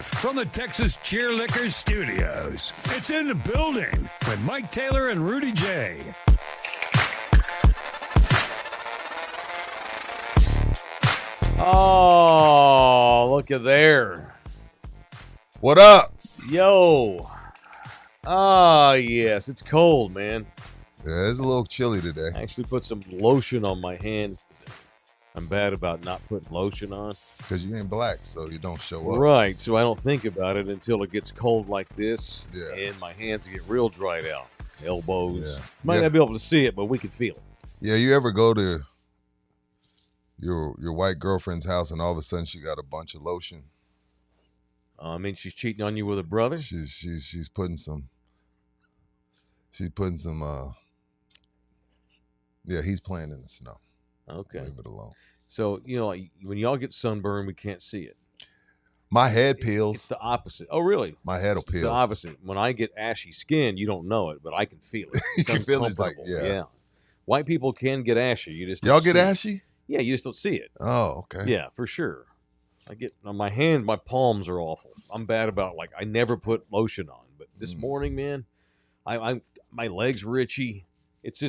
Live from the Texas Cheerlickers Studios. It's in the building with Mike Taylor and Rudy J. Oh, look at there. What up? Yo. Ah, yes. It's cold, man. Yeah, it's a little chilly today. I actually put some lotion on my hands today. I'm bad about not putting lotion on. Because you ain't black, so you don't show up. Right, so I don't think about it until it gets cold like this, Yeah. and my hands get real dried out. Elbows. Yeah. Might not be able to see it, but we can feel it. Yeah, you ever go to your white girlfriend's house and all of a sudden she got a bunch of lotion? I mean, she's cheating on you with a brother? She's putting some he's playing in the snow. Okay. Leave it alone. So, when y'all get sunburned, we can't see it. My head peels. It's the opposite. Oh, really? My head will It's the peel. opposite. When I get ashy skin, you don't know it, but I can feel it. You can feel it, it's like, uncomfortable. yeah. White people can get ashy. You just Y'all don't get see it. ashy? Yeah, you just don't see it. Oh, okay. Yeah, for sure. I get on my hand, my palms are awful. I'm bad about I never put lotion on, but this morning, man, I my legs were itchy. It's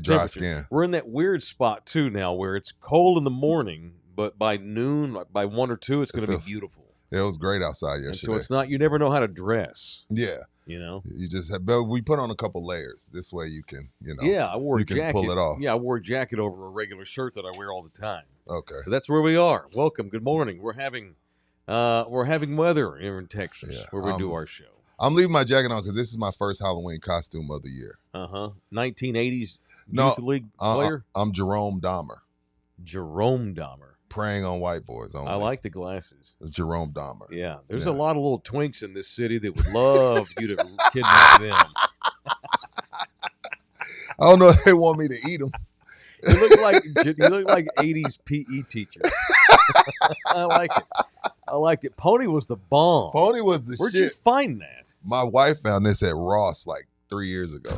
dry skin. We're in that weird spot too now where it's cold in the morning, but by noon, by 1 or 2, it's going to be beautiful. It was great outside yesterday. And so it's not. You never know how to dress. Yeah. You just have, but we put on a couple layers. This way you can, Yeah, I wore a you jacket. can pull it off. Yeah, I wore a jacket over a regular shirt that I wear all the time. Okay. So that's where we are. Welcome. Good morning. We're having weather here in Texas where we do our show. I'm leaving my jacket on because this is my first Halloween costume of the year. 1980s Youth League player? I'm Jerome Dahmer. Jerome Dahmer. Preying on white boys only. I like the glasses. It's Jerome Dahmer. Yeah. There's a lot of little twinks in this city that would love you to kidnap them. I don't know if they want me to eat them. You look like 80s PE teachers. I like it. I liked it. Pony was the bomb. Pony was the Where'd shit. you find that? My wife found this at Ross like 3 years ago.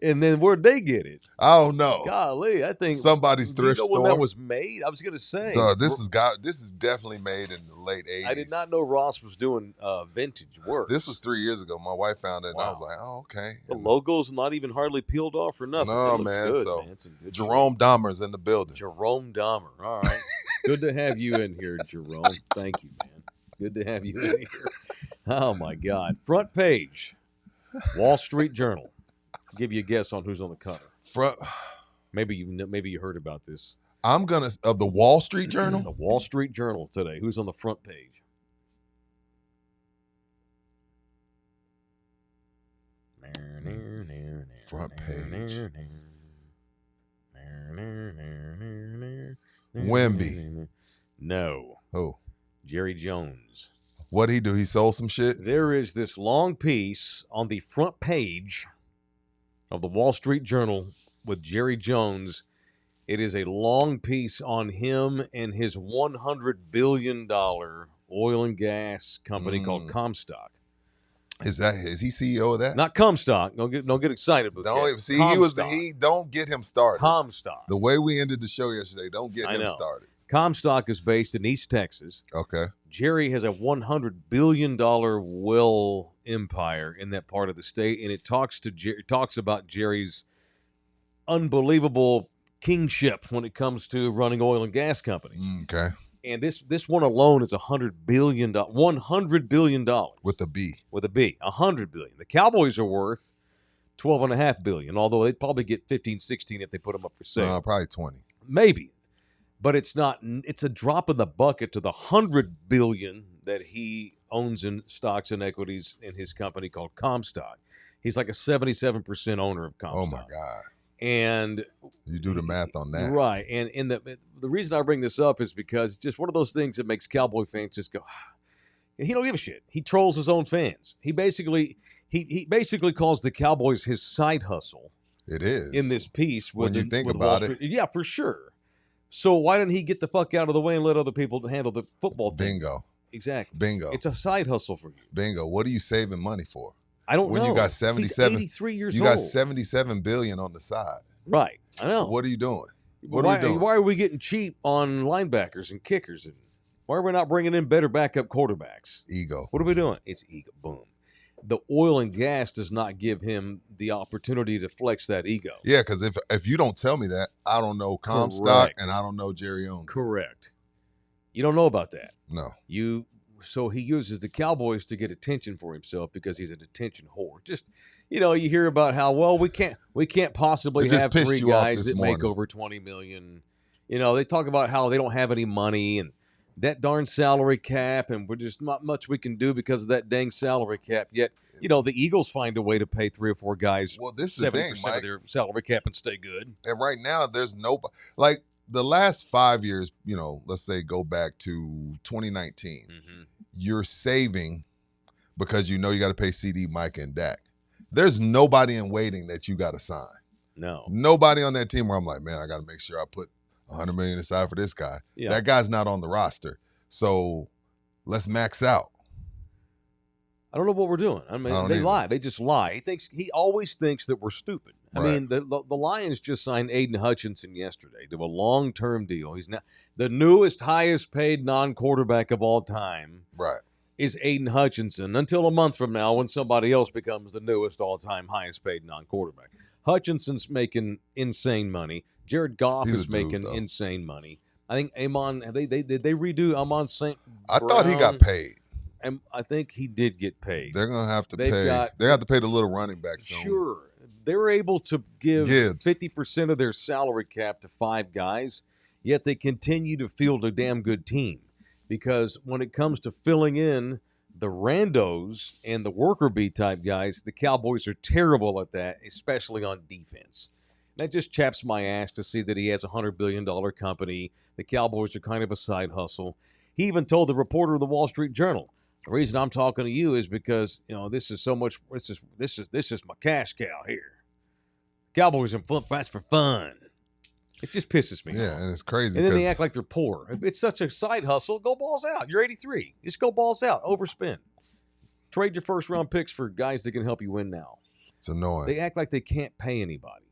And then where'd they get it? I don't know. Golly, I think somebody's thrift store. When that was made? I was going to say. This is definitely made in the late 80s. I did not know Ross was doing vintage work. This was 3 years ago. My wife found it, and I was like, oh, okay. The logo's not even hardly peeled off or nothing. No, man. So Jerome Dahmer's in the building. Jerome Dahmer. All right. Good to have you in here, Jerome. Thank you, man. Good to have you in here. Oh, my God. Front page, Wall Street Journal. Give you a guess on who's on the cover. Maybe you heard about this. Of the Wall Street Journal? The Wall Street Journal today. Who's on the front page? Front page. Wemby. No. Who? Jerry Jones. What'd he do? He sold some shit? There is this long piece on the front page of the Wall Street Journal with Jerry Jones. It is a long piece on him and his $100 billion oil and gas company called Comstock. Is he CEO of that? Not Comstock. Don't get excited. Don't get him started. Comstock. The way we ended the show yesterday, don't get him started. Comstock is based in East Texas. Okay. Jerry has a $100 billion well empire in that part of the state, and it talks about Jerry's unbelievable kingship when it comes to running oil and gas companies. Okay. And this one alone is $100 billion. $100 billion. With a B. With a B. $100 billion. The Cowboys are worth $12.5 billion, although they'd probably get 15, 16 if they put them up for sale. Probably 20. Maybe. But it's not. It's a drop in the bucket to the $100 billion that he owns in stocks and equities in his company called Comstock. He's like a 77% owner of Comstock. Oh my God! And you do the math on that, right? And the reason I bring this up is because it's just one of those things that makes Cowboy fans just go. He don't give a shit. He trolls his own fans. He basically calls the Cowboys his side hustle. It is in this piece. When you think about it, yeah, for sure. So why didn't he get the fuck out of the way and let other people handle the football thing? Bingo. Exactly. Bingo. It's a side hustle for you. Bingo. What are you saving money for? I don't know. When you got 77, He's 83 years you old. got $77 billion on the side. Right. I know. What are you doing? Why are we getting cheap on linebackers and kickers? And Why are we not bringing in better backup quarterbacks? Ego. What are we doing? It's ego. Boom. The oil and gas does not give him the opportunity to flex that ego. Yeah, because if you don't tell me that, I don't know Comstock and I don't know Jerry Owens. Correct. You don't know about that. No. So he uses the Cowboys to get attention for himself because he's an attention whore. Just, you hear about how, well, we can't possibly have three guys that make over $20 million. They talk about how they don't have any money and that darn salary cap, and we're just not much we can do because of that dang salary cap. Yet, the Eagles find a way to pay 3 or 4 guys 70% of their salary cap and stay good. And right now, there's nobody. Like, the last 5 years, let's say go back to 2019, you're saving because you got to pay CD, Mike, and Dak. There's nobody in waiting that you got to sign. No. Nobody on that team where I'm like, man, I got to make sure I put $100 million aside for this guy. Yeah. That guy's not on the roster. So let's max out. I don't know what we're doing. I mean, they lie. They just lie. He always thinks that we're stupid. Right. I mean, the Lions just signed Aiden Hutchinson yesterday to a long-term deal. He's now the newest, highest-paid non-quarterback of all time. Right. Is Aiden Hutchinson until a month from now when somebody else becomes the newest all-time highest-paid non-quarterback. Hutchinson's making insane money. Jared Goff is making insane money. I think Amon, did they redo Amon St. I thought he got paid. And I think he did get paid. They're going to have to pay. They have to pay the little running back soon. Sure. They're able to give 50% of their salary cap to 5 guys, yet they continue to field a damn good team. Because when it comes to filling in the randos and the worker bee type guys, the Cowboys are terrible at that, especially on defense. That just chaps my ass to see that he has a $100 billion company. The Cowboys are kind of a side hustle. He even told the reporter of the Wall Street Journal, the reason I'm talking to you is because, this is so much, this is my cash cow here. Cowboys are fast for fun. It just pisses me off. Yeah, and it's crazy. And then they act like they're poor. It's such a side hustle. Go balls out. You're 83. Just go balls out. Overspend. Trade your first-round picks for guys that can help you win now. It's annoying. They act like they can't pay anybody.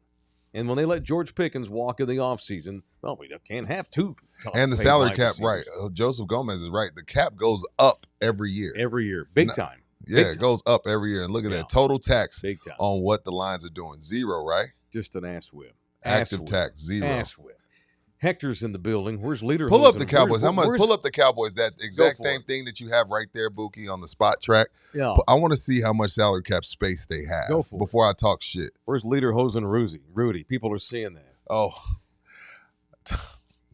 And when they let George Pickens walk in the offseason, well, we can't have 2. And the salary cap, right. Joseph Gomez is right. The cap goes up every year. Every year. Big time. Yeah, it goes up every year. And look at that. Total tax on what the Lions are doing. 0, right? Just an ass whip. Active tax, 0. Ass whip. Hector's in the building. Where's Leader? Pull up the Cowboys. How much? Pull up the Cowboys. That exact same thing that you have right there, Buki, on the spot track. Yeah. I want to see how much salary cap space they have before I talk shit. Where's Leader Hosen Rudy? People are seeing that. Oh.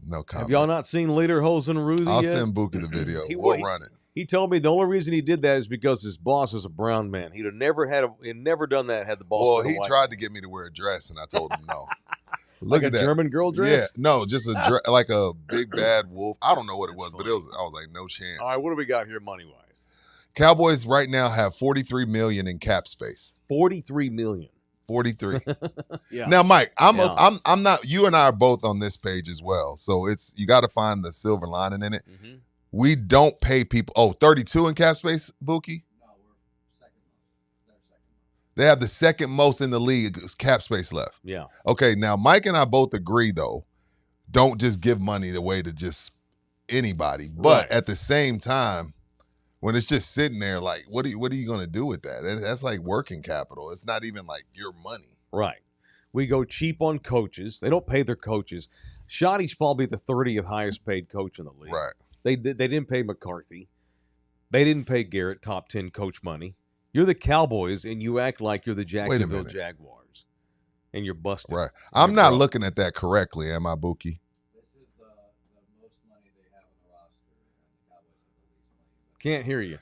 No comment. Have y'all not seen Leader Hosen Rudy I'll yet? send Buki the video. We'll run it. He told me the only reason he did that is because his boss is a brown man. He'd never done that had the boss. Well, he tried to get me to wear a dress, and I told him no. Look at that German girl dress. Yeah, no, just like a big bad wolf. I don't know what it was, but I was like, no chance. All right, what do we got here, money wise? Cowboys right now have $43 million in cap space. $43 million. 43. Yeah. Now, Mike, I'm not. You and I are both on this page as well, so you got to find the silver lining in it. Mm-hmm. We don't pay people. 32 in cap space, Buki? No, we're second most. They're second most. They have the second most in the league cap space left. Yeah. Okay, now Mike and I both agree, though, don't just give money away to just anybody. But at the same time, when it's just sitting there, like, what are you going to do with that? That's like working capital. It's not even like your money. Right. We go cheap on coaches. They don't pay their coaches. Shoddy's probably the 30th highest paid coach in the league. Right. They didn't pay McCarthy. They didn't pay Garrett top 10 coach money. You're the Cowboys, and you act like you're the Jacksonville Jaguars, and you're busted. Right. I'm not looking at that correctly, am I, Buki? This is the most money they have on the roster, and the Cowboys have the least money. Can't hear you.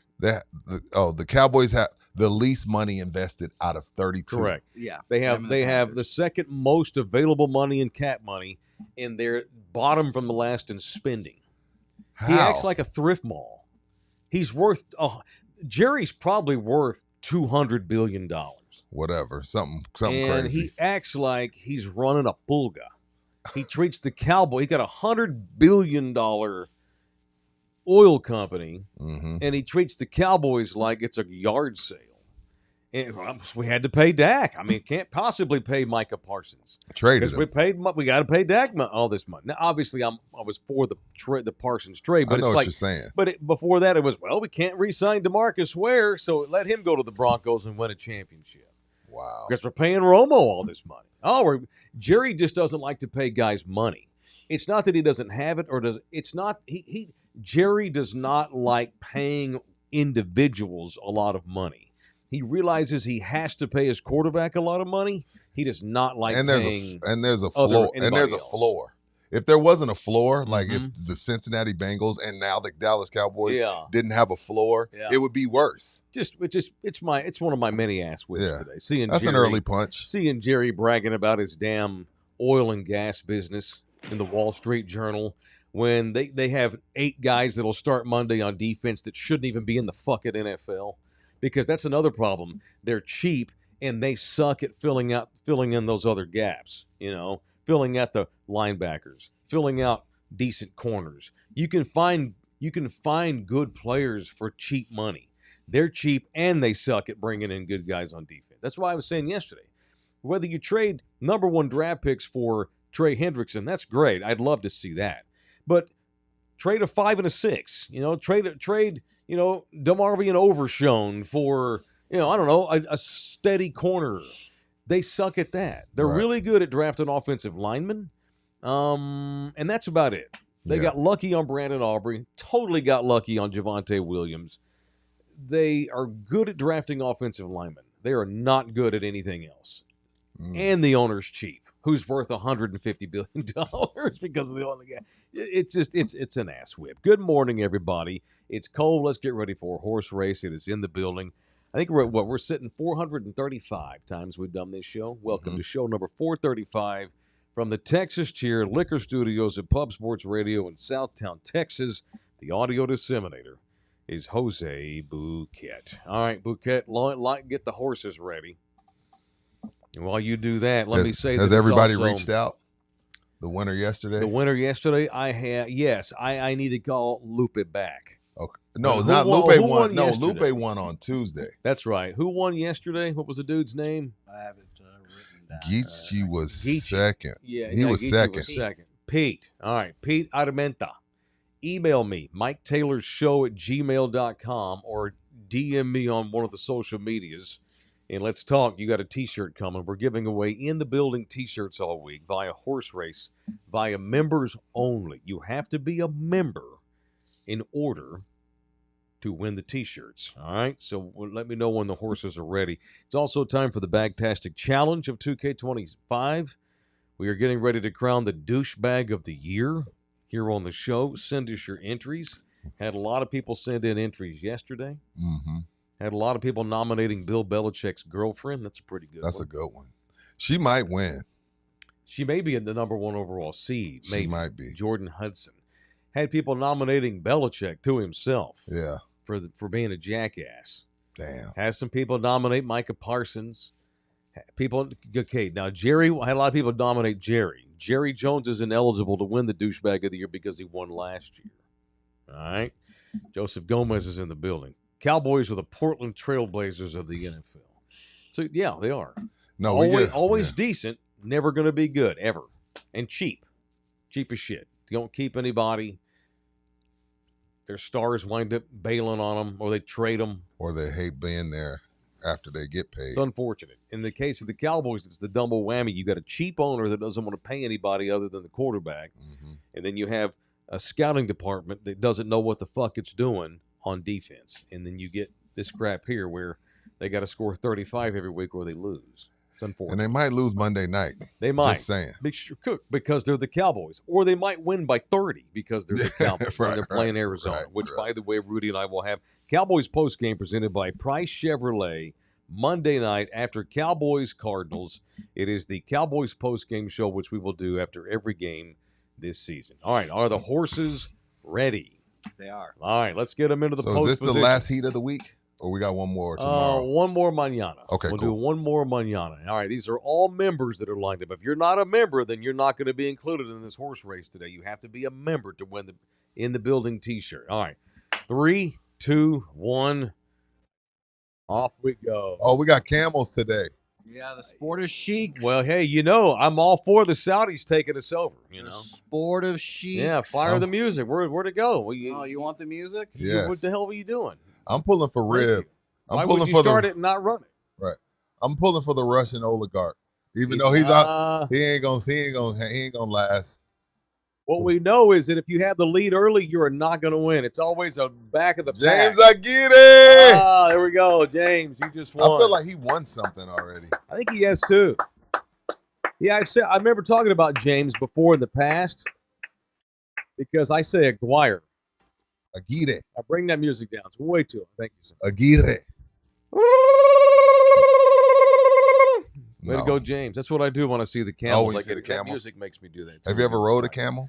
The Cowboys have the least money invested out of 32. Correct. Yeah. They have the second most available money in cap money, and they're bottom from the last in spending. How? He acts like a thrift mall. He's worth Jerry's probably worth $200 billion. Whatever, something and crazy. He acts like he's running a pulga. He treats the Cowboy. He got $100 billion oil company, and he treats the Cowboys like it's a yard sale. And we had to pay Dak. I mean, can't possibly pay Micah Parsons Traded because him. we got to pay Dak all this money. Now, obviously, I was for the Parsons trade, but I know it's what like you're saying. But before that, it was we can't re-sign DeMarcus Ware, so let him go to the Broncos and win a championship. Wow. Because we're paying Romo all this money. Jerry just doesn't like to pay guys money. It's not that he doesn't have it, or does it's not Jerry does not like paying individuals a lot of money. He realizes he has to pay his quarterback a lot of money. He does not like paying. There's a floor. If there wasn't a floor, like if the Cincinnati Bengals and now the Dallas Cowboys didn't have a floor, it would be worse. It's one of my many ass whips today. That's an early punch. Seeing Jerry bragging about his damn oil and gas business in the Wall Street Journal when they have 8 guys that'll start Monday on defense that shouldn't even be in the fucking NFL. Because that's another problem. They're cheap and they suck at filling in those other gaps. Filling out the linebackers, filling out decent corners. You can find good players for cheap money. They're cheap and they suck at bringing in good guys on defense. That's why I was saying yesterday, whether you trade number 1 draft picks for Trey Hendrickson, that's great. I'd love to see that. But trade a 5 and a 6. Trade DeMarvion Overshown for I don't know a steady corner. They suck at that. They're really good at drafting offensive linemen, and that's about it. They got lucky on Brandon Aubrey. Totally got lucky on Javonte Williams. They are good at drafting offensive linemen. They are not good at anything else. And the owner's cheap. Who's worth $150 billion because of the oil and gas. It's an ass whip. Good morning, everybody. It's cold. Let's get ready for a horse race. It is in the building. I think we're sitting 435 times we've done this show. Welcome to show number 435 from the Texas Cheer Liquor Studios at Pub Sports Radio in Southtown, Texas. The audio disseminator is Jose Bouquet. All right, Bouquet, get the horses ready. And while you do that, let me say has everybody reached out? The winner yesterday? The winner yesterday, I need to call Lupe back. Okay. No, not Lupe won. No, Lupe won on Tuesday. That's right. Who won yesterday? What was the dude's name? I have it written down. Geechee was second. Yeah, he was second. Pete. All right, Pete Armenta. Email me, MikeTaylorShow@gmail.com, or DM me on one of the social medias. And let's talk. You got a T-shirt coming. We're giving away in the building T-shirts all week via horse race, via members only. You have to be a member in order to win the T-shirts. All right? So let me know when the horses are ready. It's also time for the Bagtastic Challenge of 2K25. We are getting ready to crown the douchebag of the year here on the show. Send us your entries. Had a lot of people send in entries yesterday. Mm-hmm. Had a lot of people nominating Bill Belichick's girlfriend. That's a pretty good one. That's a good one. She might win. She may be in the number 1 overall seed. Maybe. She might be. Jordan Hudson. Had people nominating Belichick to himself. Yeah. For being a jackass. Damn. Has some people nominate Micah Parsons. Now Jerry, had a lot of people nominate Jerry. Jerry Jones is ineligible to win the douchebag of the year because he won last year. All right. Joseph Gomez is in the building. Cowboys are the Portland Trailblazers of the NFL. So, yeah, they are. No, always decent, never going to be good, ever. And cheap. Cheap as shit. You don't keep anybody. Their stars wind up bailing on them, or they trade them. Or they hate being there after they get paid. It's unfortunate. In the case of the Cowboys, it's the double whammy. You got a cheap owner that doesn't want to pay anybody other than the quarterback. Mm-hmm. And then you have a scouting department that doesn't know what the fuck it's doing on defense. And then you get this crap here where they got to score 35 every week or they lose. It's unfortunate. And they might lose Monday night. They might. Just saying. Because they're the Cowboys. Or they might win by 30 because they're the Cowboys. And they're playing Arizona, which, by the way, Rudy and I will have Cowboys postgame presented by Price Chevrolet Monday night after Cowboys-Cardinals. It is the Cowboys postgame show, which we will do after every game this season. All right, are the horses ready? They are. All right, let's get them into the post position. So is this position. the last heat of the week? Or we got one more tomorrow? One more mañana. Okay, we'll cool. do one more mañana. All right, these are all members that are lined up. If you're not a member, then you're not going to be included in this horse race today. You have to be a member to win the In the Building T-shirt. All right, 3, 2, 1. Off we go. Oh, we got camels today. Yeah, the sport of sheiks. Well, hey, I'm all for the Saudis taking us over. The sport of sheiks. Yeah, fire the music. Where'd it go? You want the music? Yes. What the hell were you doing? I'm pulling for Rib. Why would you start it and not run it? Right. I'm pulling for the Russian oligarch. Even though he's out, he ain't gonna last. What we know is that if you have the lead early, you are not going to win. It's always a back of the James pack. Aguirre. There we go. James, you just won. I feel like he won something already. I think he has too. Yeah, I remember talking about James before in the past because I say Aguirre. Aguirre. I bring that music down. It's way too. Thank you, sir. Aguirre. Way to go, James. That's what I do when I see the camels. When you see the camels? That music makes me do that. Have you ever rode a camel?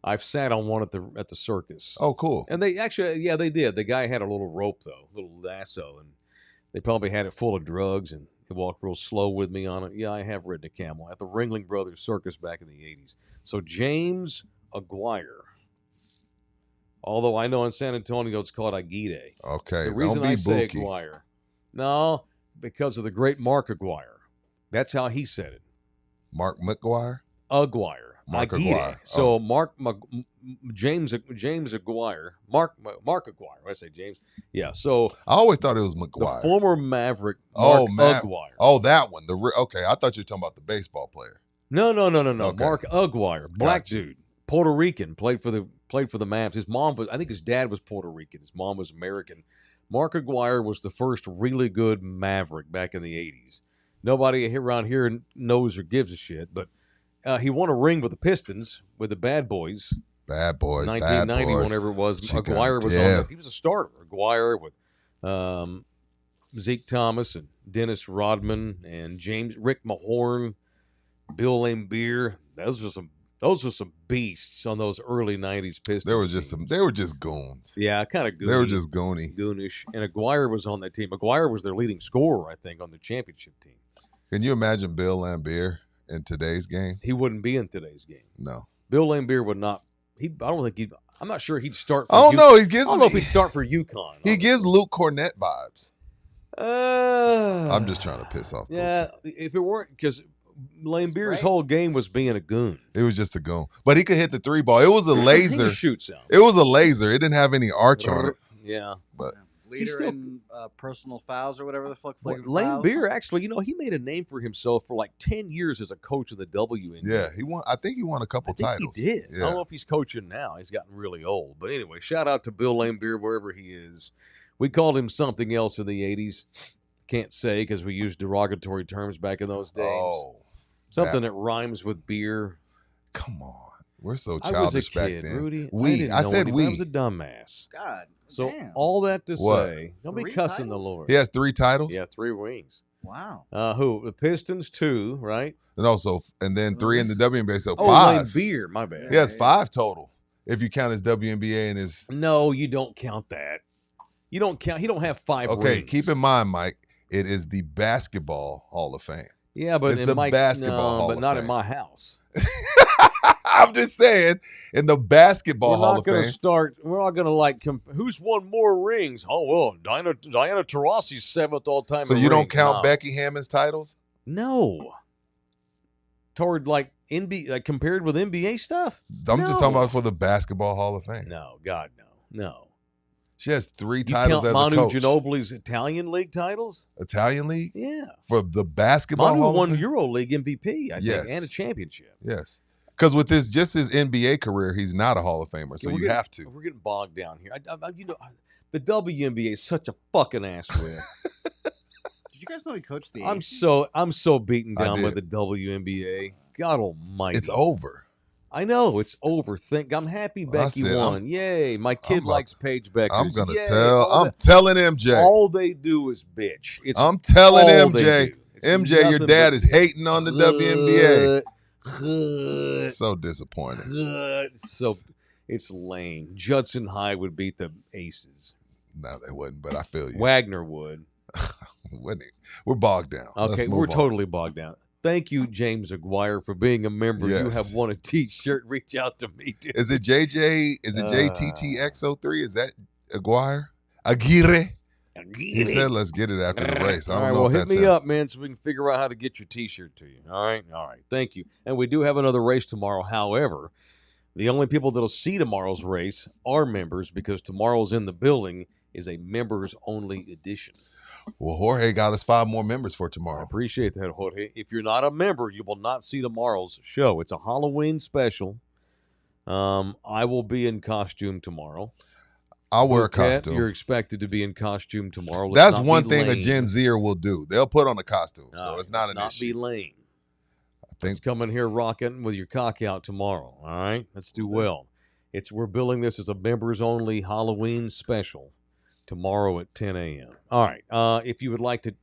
I've sat on one at the circus. Oh, cool. And they actually, they did. The guy had a little rope, though, a little lasso, and they probably had it full of drugs, and he walked real slow with me on it. Yeah, I have ridden a camel at the Ringling Brothers Circus back in the 80s. So James Aguirre. Although I know in San Antonio it's called Aguirre. Okay, The reason don't be I say Buki. Aguirre. No, because of the great Mark Aguirre. That's how he said it. Mark McGuire? Aguirre. Mark Aguirre. Aguirre. So James Aguirre. Mark Aguirre. I say James. Yeah. So I always thought it was the McGuire. former Maverick Mark Aguirre. Oh, that one. Okay, I thought you were talking about the baseball player. No. Okay. Mark Aguirre, black Gotcha. dude, Puerto Rican, played for the Mavs. His mom was, I think his dad was Puerto Rican. His mom was American. Mark Aguirre was the first really good Maverick back in the 80s. Nobody around here knows or gives a shit, but he won a ring with the Pistons with the Bad Boys. Bad boys. 1990, bad boys. whenever it was. Chicago, Aguirre was on yeah. there. He was a starter. Aguirre with Zeke Thomas and Dennis Rodman and Rick Mahorn, Bill Laimbeer. Those were some beasts on those early 90s Pistons. They were just goons. Yeah, kind of goony. They were just goony. Goonish. And Aguirre was on that team. Aguirre was their leading scorer, I think, on the championship team. Can you imagine Bill Laimbeer in today's game? He wouldn't be in today's game. No. Bill Laimbeer would not. I'm not sure he'd start. I don't know. I don't know if he'd start for UConn. He gives Luke Cornett vibes. I'm I'm just trying to piss off. Yeah, if it weren't because Laimbeer's great. whole game was being a goon. It was just a goon, but he could hit the three ball. It was a laser. He shoots out. It was a laser. It didn't have any arch on it. Yeah. But Leader still- in personal fouls or whatever the fuck. Well, flagrant fouls. Laimbeer actually, he made a name for himself for like 10 years as a coach of the WNBA. yeah, he won. I think he won a couple I think titles. he did. I Yeah. don't know if he's coaching now. He's gotten really old. But anyway, shout out to Bill Laimbeer wherever he is. We called him something else in the 80s. Can't say because we used derogatory terms back in those days. Oh, Something that rhymes with beer. come on. We're so I was a childish kid, back then. Rudy. We. I said I we. was a dumbass. God. So damn. all that to What? say, don't be 3 cussing the titles? Lord. He has 3 titles. Yeah, 3 rings. Wow. Who? The Pistons 2, right? And then 3 in the WNBA. So Oh, 5. Laimbeer, my bad. He has 5 total. If you count his WNBA and his. No, you don't count that. You don't count. He don't have 5 Okay, rings. keep in mind, Mike, it is the Basketball Hall of Fame. Yeah, but it's in the Mike, Basketball Hall but of not in Fame. my house. I'm just saying, in the Basketball We're Hall not of going Fame. to start. We're not going to like. Who's won more rings? Oh well, Diana Taurasi's 7th all time. So in you don't rings. count No. Becky Hammond's titles? No. Toward like NBA, like compared with NBA stuff. I'm just talking No. about for the Basketball Hall of Fame. No, God, no. She has 3 You titles count as Manu a coach. Ginobili's Italian league titles? Italian League Yeah. for the Basketball Manu Hall won of Fame. EuroLeague MVP, I Yes. think, and a championship. Yes, because with his NBA career, he's not a Hall of Famer, so Yeah, we're you getting- have to. We're getting bogged down here. The WNBA is such a fucking ass whip. Did you guys know he coached the I'm Aces? so beaten I down by did. the WNBA. God Almighty. It's over. I know it's over. I'm happy Well, I Becky said, won. Yay! My kid I'm about likes Paige Becker. I'm gonna Yay. tell. All I'm telling MJ. all they do is bitch. It's I'm telling all they MJ. do. It's MJ, your nothing dad but is hating on the WNBA. Good. So disappointed. Good. So it's lame. Judson High would beat the Aces. No, they wouldn't, but I feel you. Wagner would. Wouldn't it? We're bogged down. Okay, Let's move we're on. totally bogged down. Thank you, James Aguirre, for being a member. You Yes. have won a T-shirt. Reach out to me, dude. Is it JJ? Is it JTTX03? Is that Aguirre? Aguirre? He said, "Let's get it after the race." I All don't right, know well, if hit that's me him. up, man, so we can figure out how to get your T-shirt to you. All right. Thank you. And we do have another race tomorrow. However, the only people that'll see tomorrow's race are members because tomorrow's in the building is a members-only edition. Well, Jorge got us 5 more members for I tomorrow. appreciate that, Jorge. If you're not a member, you will not see tomorrow's show. It's a Halloween special. I will be in costume tomorrow. I'll wear a Cat, costume. You're expected to be in costume tomorrow. Let's That's not one be thing a lame. Gen Zer will do. They'll put on a costume, so All it's right, not let's an not issue. be lame. I think Let's come in here rocking with your cock out tomorrow. All right, let's do well. We're billing this as a members only Halloween special tomorrow at 10 a.m. All right. If you would like to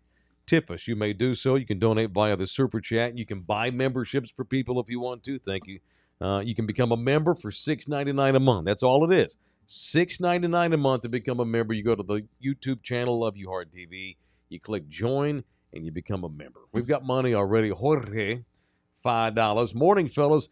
tip us, you may do so. You can donate via the super chat. You can buy memberships for people if you want to. Thank you. You can become a member for $6.99 a month. That's all it is. $6.99 a month to become a member. You go to the YouTube channel Love You Hard TV. You click join and you become a member. We've got money already. Jorge, $5. Morning, fellas.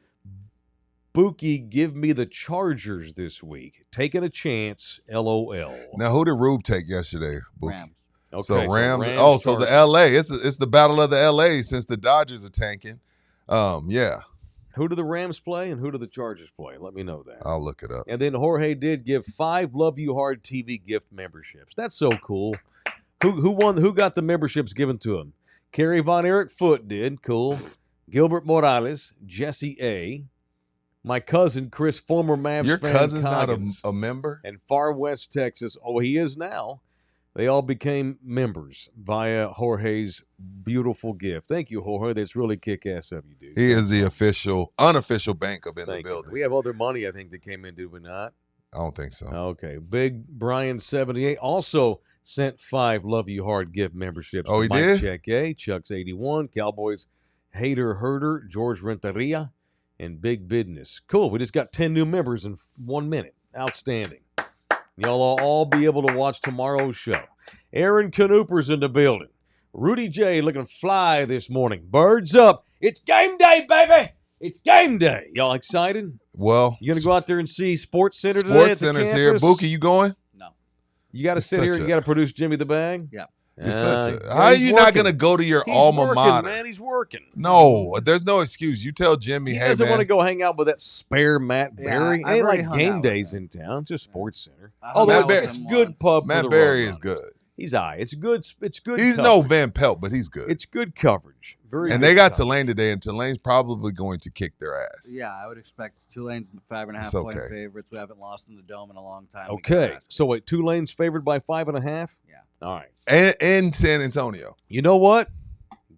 Buki, give me the Chargers this week. Taking a chance, LOL. now who did Rube take yesterday? Bookie? Rams. Okay, So Rams. So the Chargers. LA. It's the battle of the LA since the Dodgers are tanking. Yeah, Who do the Rams play and who do the Chargers play? Let me know that. I'll look it up. And then Jorge did give 5 Love You Hard TV gift memberships. That's so cool. Who won? Who got the memberships given to him? Kerry Von Erich Foote did. Cool. Gilbert Morales, Jesse A., my cousin Chris, former Mavs Your fan cousin's not Coggins, a member? and Far West Texas. Oh, he is now. They all became members via Jorge's beautiful gift. Thank you, Jorge. That's really kick-ass of you, dude. He is the unofficial bank up in the Thank you. building. We have other money, I think, that came in, do we not? I don't think so. Okay. Big Brian 78 also sent 5 Love You Hard gift memberships. Oh, to he Mike did? Check A, Chuck's 81, Cowboys Hater Herder, George Renteria, and Big Business. Cool. We just got 10 new members in 1 minute. Outstanding. Y'all will all be able to watch tomorrow's show. Aaron Canooper's in the building. Rudy J looking fly this morning. Birds up. It's game day, baby. It's game day. Y'all excited? Well, You going to go out there and see Sports Center today Sports at the Center's here. campus? Bookie, you going? No. You got to You're sit here such and you a- got to produce Jimmy the Bag? Yeah. You're such a. yeah, How are he's you not working. going to go to your He's alma working, mater? man. He's working. No, there's no excuse. You tell Jimmy, He hey, doesn't man. want to go hang out with that spare Matt Yeah, Berry. I've Ain't already like hung game out with days him. in town. It's just Sports Center. I hung Although out it's, with it's him good once. pub for Matt the Berry road is runner. good. He's all right. It's good. It's good. He's coverage. no Van Pelt, but he's good. It's good coverage. Very. And good they got coverage. Tulane today, and Tulane's probably going to kick their ass. Yeah, I would expect Tulane's 5.5 It's point okay. favorites. We haven't lost in the Dome in a long time. We Okay. gotta ask So wait, Tulane's favored by 5.5. Yeah. All right. And San Antonio. You know what?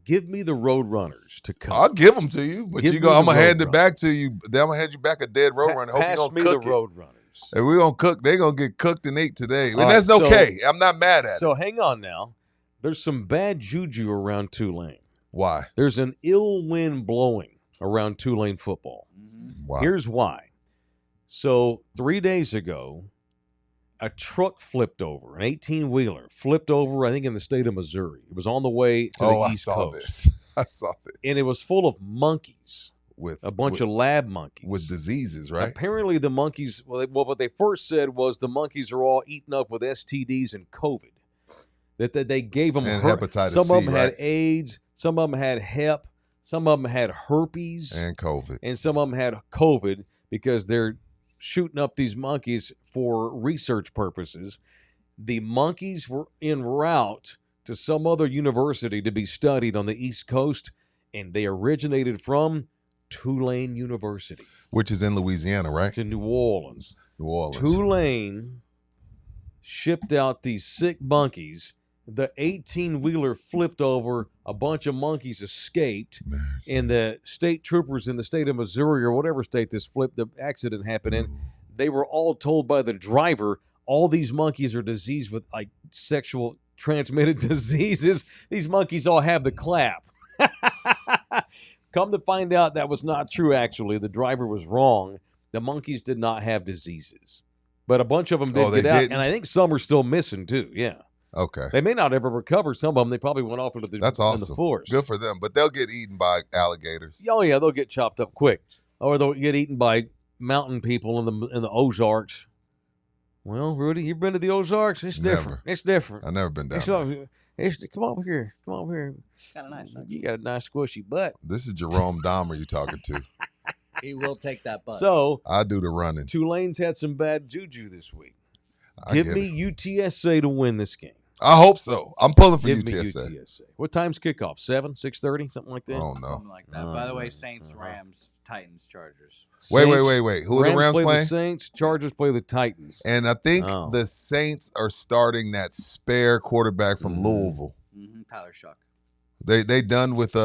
Give me the Roadrunners to come. I'll give them to you, but Give you me go. the I'm gonna hand Roadrunner. it back to you. Then I'm gonna hand you back a dead roadrunner. Hope you Pass gonna me the cook it. Roadrunners. If we're gonna cook, they're gonna get cooked and ate today. And All that's right, so- okay. I'm not mad at So it. hang on now. There's some bad juju around Tulane. Why? There's an ill wind blowing around Tulane football. Mhm. Why? Here's why. So 3 days ago, a truck flipped over, an 18-wheeler flipped over, I think in the state of Missouri. It was on the way to the I East saw Coast. this. I saw this. And it was full of monkeys, with a bunch with, of lab monkeys. with diseases, right? Apparently the monkeys, what they first said was the monkeys are all eaten up with STDs and COVID. That they gave them And her- hepatitis Some of C, them right? had AIDS, some of them had hep, some of them had herpes, And COVID. and some of them had COVID because they're shooting up these monkeys for research purposes. The monkeys were en route to some other university to be studied on the East Coast, and they originated from Tulane University. Which is in Louisiana, right? It's in New Orleans. New Orleans. Tulane shipped out these sick monkeys. The 18-wheeler flipped over. A bunch of monkeys escaped. Man. And the state troopers in the state of Missouri or whatever state the accident happened in, they were all told by the driver, all these monkeys are diseased with like sexual transmitted diseases. These monkeys all have the clap. Come to find out that was not true, actually. The driver was wrong. The monkeys did not have diseases. But a bunch of them did Oh, they get out, didn't? and I think some are still missing, too. Yeah. Okay. They may not ever recover. Some of them, they probably went off into the, That's in the awesome. forest. Good for them. But they'll get eaten by alligators. Oh, yeah, they'll get chopped up quick. Or they'll get eaten by mountain people in the Ozarks. Well, Rudy, you've been to the Ozarks. It's different. Never. It's different. I've never been down It's, there. come over here. Come over here. Kind of nice. Huh? You got a nice squishy butt. This is Jerome Dahmer you talking to. He will take that butt. So I do the running. Tulane's had some bad juju this week. I Give get me UTSA to win this game. I hope so. I'm pulling for Give UTSA. me UTSA. What time's kickoff? 7, 6:30, something like that. Oh no. Something like that. By the way, Uh, Saints, Rams, Titans, Chargers. Wait. Saints- Who are the Rams play playing? The Saints. Chargers play the Titans. And I think Oh. the Saints are starting that spare quarterback from Louisville. Tyler Shuck. They done with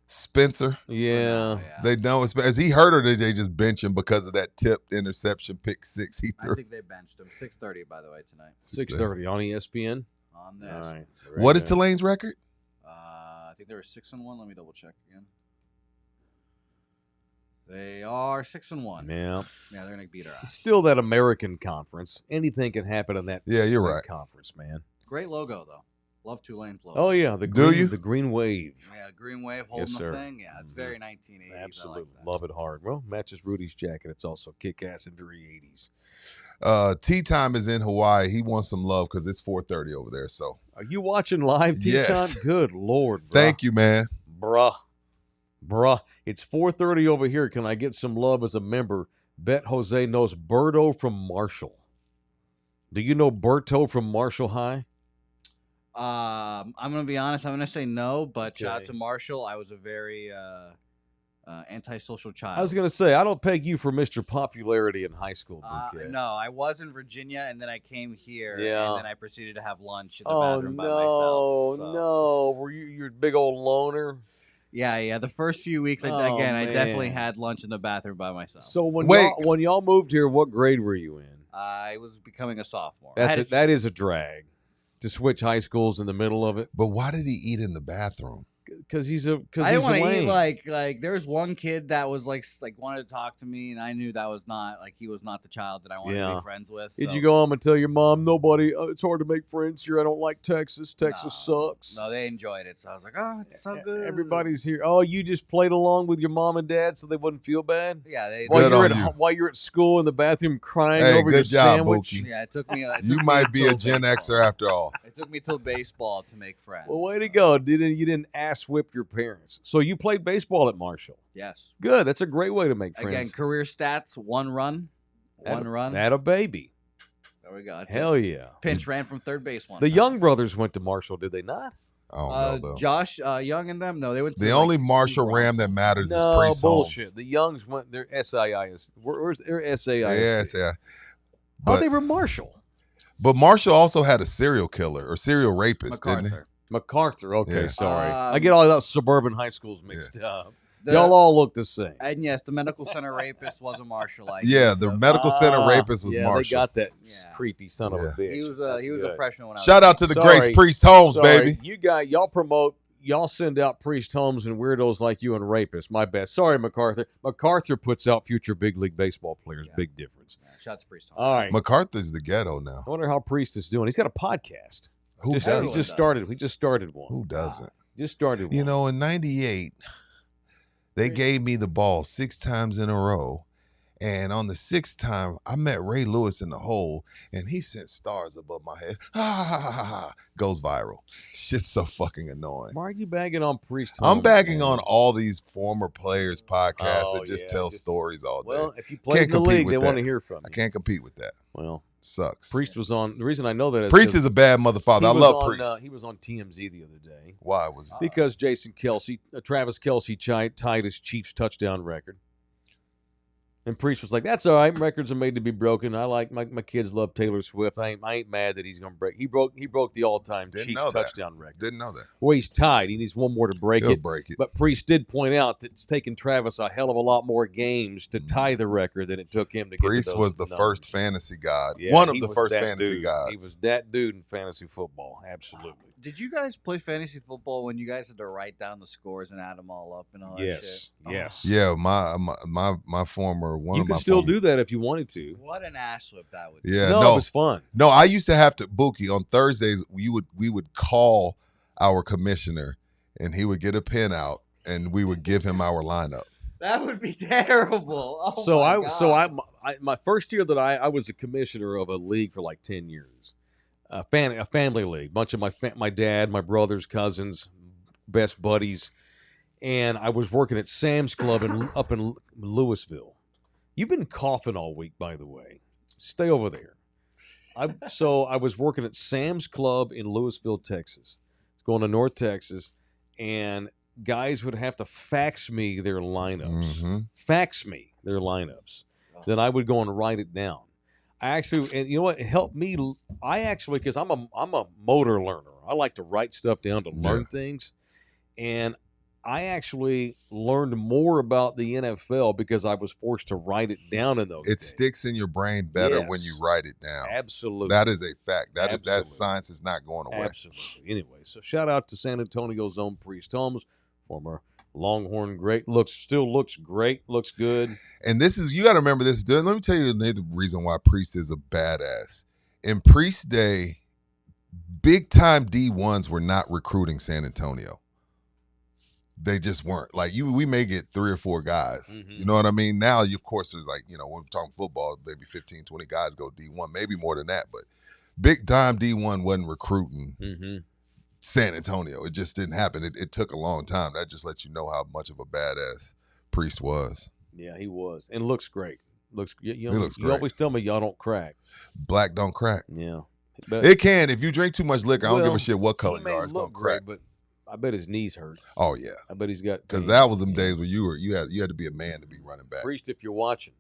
Spencer. Yeah. They done with Spencer. Is he hurt or did they just bench him because of that tipped interception pick 6 he I threw? think they benched him. 6:30, by the way, tonight 6:30 on ESPN. on this. All right. What is Tulane's record? I think they were 6-1. Let me double check again. They are 6-1. Yeah. Yeah, they're gonna beat our ass. Still that American conference. Anything can happen in that. Yeah, you're that right. Conference, man. Great logo though. Love Tulane's logo. Oh yeah, the Do green, you? the green wave. Yeah, green wave holding Yes, the sir. thing. Yeah, it's very 1980s. Absolutely, I like that. love it hard. Well, matches Rudy's jacket. It's also kick ass and very 80s. Tea time is in Hawaii. He wants some love because it's 4:30 over there. So Are you watching live tea Yes. time? Good Lord, bruh. thank you, man. bruh. It's 4:30 over here. Can I get some love as a member? Bet Jose knows Berto from Marshall. Do you know Berto from Marshall High? I'm gonna be honest. I'm gonna say no, but shout out Okay. to Marshall. I was a very antisocial child. I was going to say, I don't peg you for Mr. Popularity in high school, Bouquet. No, I was in Virginia, and then I came here, Yeah. and then I proceeded to have lunch in the Oh, bathroom by no, myself. So. no. Were you're a big old loner? Yeah. The first few weeks, I Oh, definitely man. had lunch in the bathroom by myself. So when Wait. y'all moved here, what grade were you in? I was becoming a sophomore. I had That is a drag to switch high schools in the middle of it But why did he eat in the bathroom? because he's a I didn't want to eat like there was one kid that was like wanted to talk to me, and I knew that was not like he was not the child that I wanted to Yeah. be friends with. Did so- you go home and tell your mom nobody? It's hard to make friends here. I don't like Texas. Texas sucks. No, they enjoyed it, so I was like, oh, it's so good. Everybody's here. Oh, you just played along with your mom and dad so they wouldn't feel bad. Yeah, they. Good on you. While you're at school in the bathroom crying Hey, over your good job, sandwich. Bookie. Yeah, it took me. You might be a Gen Xer after all. It took me till baseball to make friends. Well, way to so, go! You didn't ass whip your parents. So you played baseball at Marshall. Yes. Good. That's a great way to make friends. Again, career stats: one run. That a baby. There we go. That's Hell it. yeah. Pinch ran from third base one. The time. Young brothers went to Marshall, did they not? I don't know though. Josh Young and them. No, they went. To The only Marshall Ram that matters is No, Priest bullshit. Holmes. The Youngs went. Their SIIs. Where's their SAIs? Yes, yeah. Oh, But, they were Marshall. but Marshall also had a serial killer or serial rapist, didn't he? MacArthur. MacArthur. Okay, Yeah. sorry. I get all those suburban high schools mixed up. The- Y'all all look the same. And yes, the medical center rapist was a Marshallite. Yeah, the medical center rapist was yeah, Marshall. they got that Yeah. creepy son of a Yeah. bitch. He was That's a good. freshman when I was. Shout out to the Sorry. Grace Priest Holmes, Sorry, baby. y'all promote, y'all send out priest homes and weirdos like you and rapists. My bad. Sorry, MacArthur. MacArthur puts out future big league baseball players. Yeah. Big difference. Yeah, shout out to Priest. All right. MacArthur's the ghetto now. I wonder how Priest is doing. He's got a podcast. Who He doesn't? just started. He just started one. Who doesn't? Just started one. You know, in '98, they gave me the ball 6 times in a row. And on the 6th time, I met Ray Lewis in the hole, and he sent stars above my head. Ha ha ha ha ha. Goes viral. Shit's so fucking annoying. Why are you bagging on Priest? I'm Holmes, bagging man? on all these former players' podcasts Oh, that just yeah, tell just- stories all day. Well, if you play Can't in the compete league, with they want that. to hear from you. I can't compete with that. Well, Sucks. Priest was on. The reason I know that is Priest 'cause is a bad mother father. I he was love on, Priest. he was on TMZ the other day Why was because Jason Kelsey, Travis Kelsey, tied his Chiefs touchdown record. And Priest was like, "That's all right. Records are made to be broken. I like my kids love Taylor Swift. I ain't mad that he's gonna break. He broke the all time Didn't Chiefs know that. touchdown record. Didn't know that. Well, he's tied. He needs one more to break He'll it. break it. But Priest did point out that it's taken Travis a hell of a lot more games to tie the record than it took him to get to Priest those was the numbers. first fantasy god. Yeah, One of he the was first that fantasy dude. gods. He was that dude in fantasy football. Absolutely. Did you guys play fantasy football when you guys had to write down the scores and add them all up and all that Yes. shit? Yes. Yeah, my former one You of can my still former, do that if you wanted to. What an ass whip that would be. Yeah, no, no. it was fun. No, I used to have to Bookie on Thursdays. We would call our commissioner, and he would get a pen out, and we would give him our lineup. That would be terrible. Oh So my God. my first year that I was a commissioner of a league for like 10 years, a family league, bunch of my dad, my brothers, cousins, best buddies, and I was working at Sam's Club up in Louisville. You've been coughing all week, by the way. Stay over there. So I was working at Sam's Club in Louisville, Texas. It's going to North Texas, and guys would have to fax me their lineups. Fax me their lineups. Then I would go and write it down. And you know what? It helped me. Because I'm a motor learner. I like to write stuff down to learn things. And I actually learned more about the NFL because I was forced to write it down in those days. Sticks in your brain better when you write it down. Absolutely. That is a fact. That science is not going away. Absolutely. Anyway, so shout out to San Antonio's own Priest Holmes, former Longhorn great. Still looks great. Looks good. And you got to remember this. Let me tell you another reason why Priest is a badass. In Priest's day, big time D1s were not recruiting San Antonio. They just weren't. Like we may get 3 or 4 guys. You know what I mean? Now, of course, there's like, when we're talking football, maybe 15, 20 guys go D1, maybe more than that. But big time D1 wasn't recruiting San Antonio. It just didn't happen. It took a long time. That just lets you know how much of a badass Priest was. Yeah, he was. And looks great. Looks great. He looks great. You always tell me y'all don't crack. Black don't crack. Yeah. It can. If you drink too much liquor, I don't give a shit what color you are. It's going to crack. But I bet his knees hurt. Oh, yeah. I bet he's got. Because that was them days where you had to be a man to be running back. Priest, if you're watching,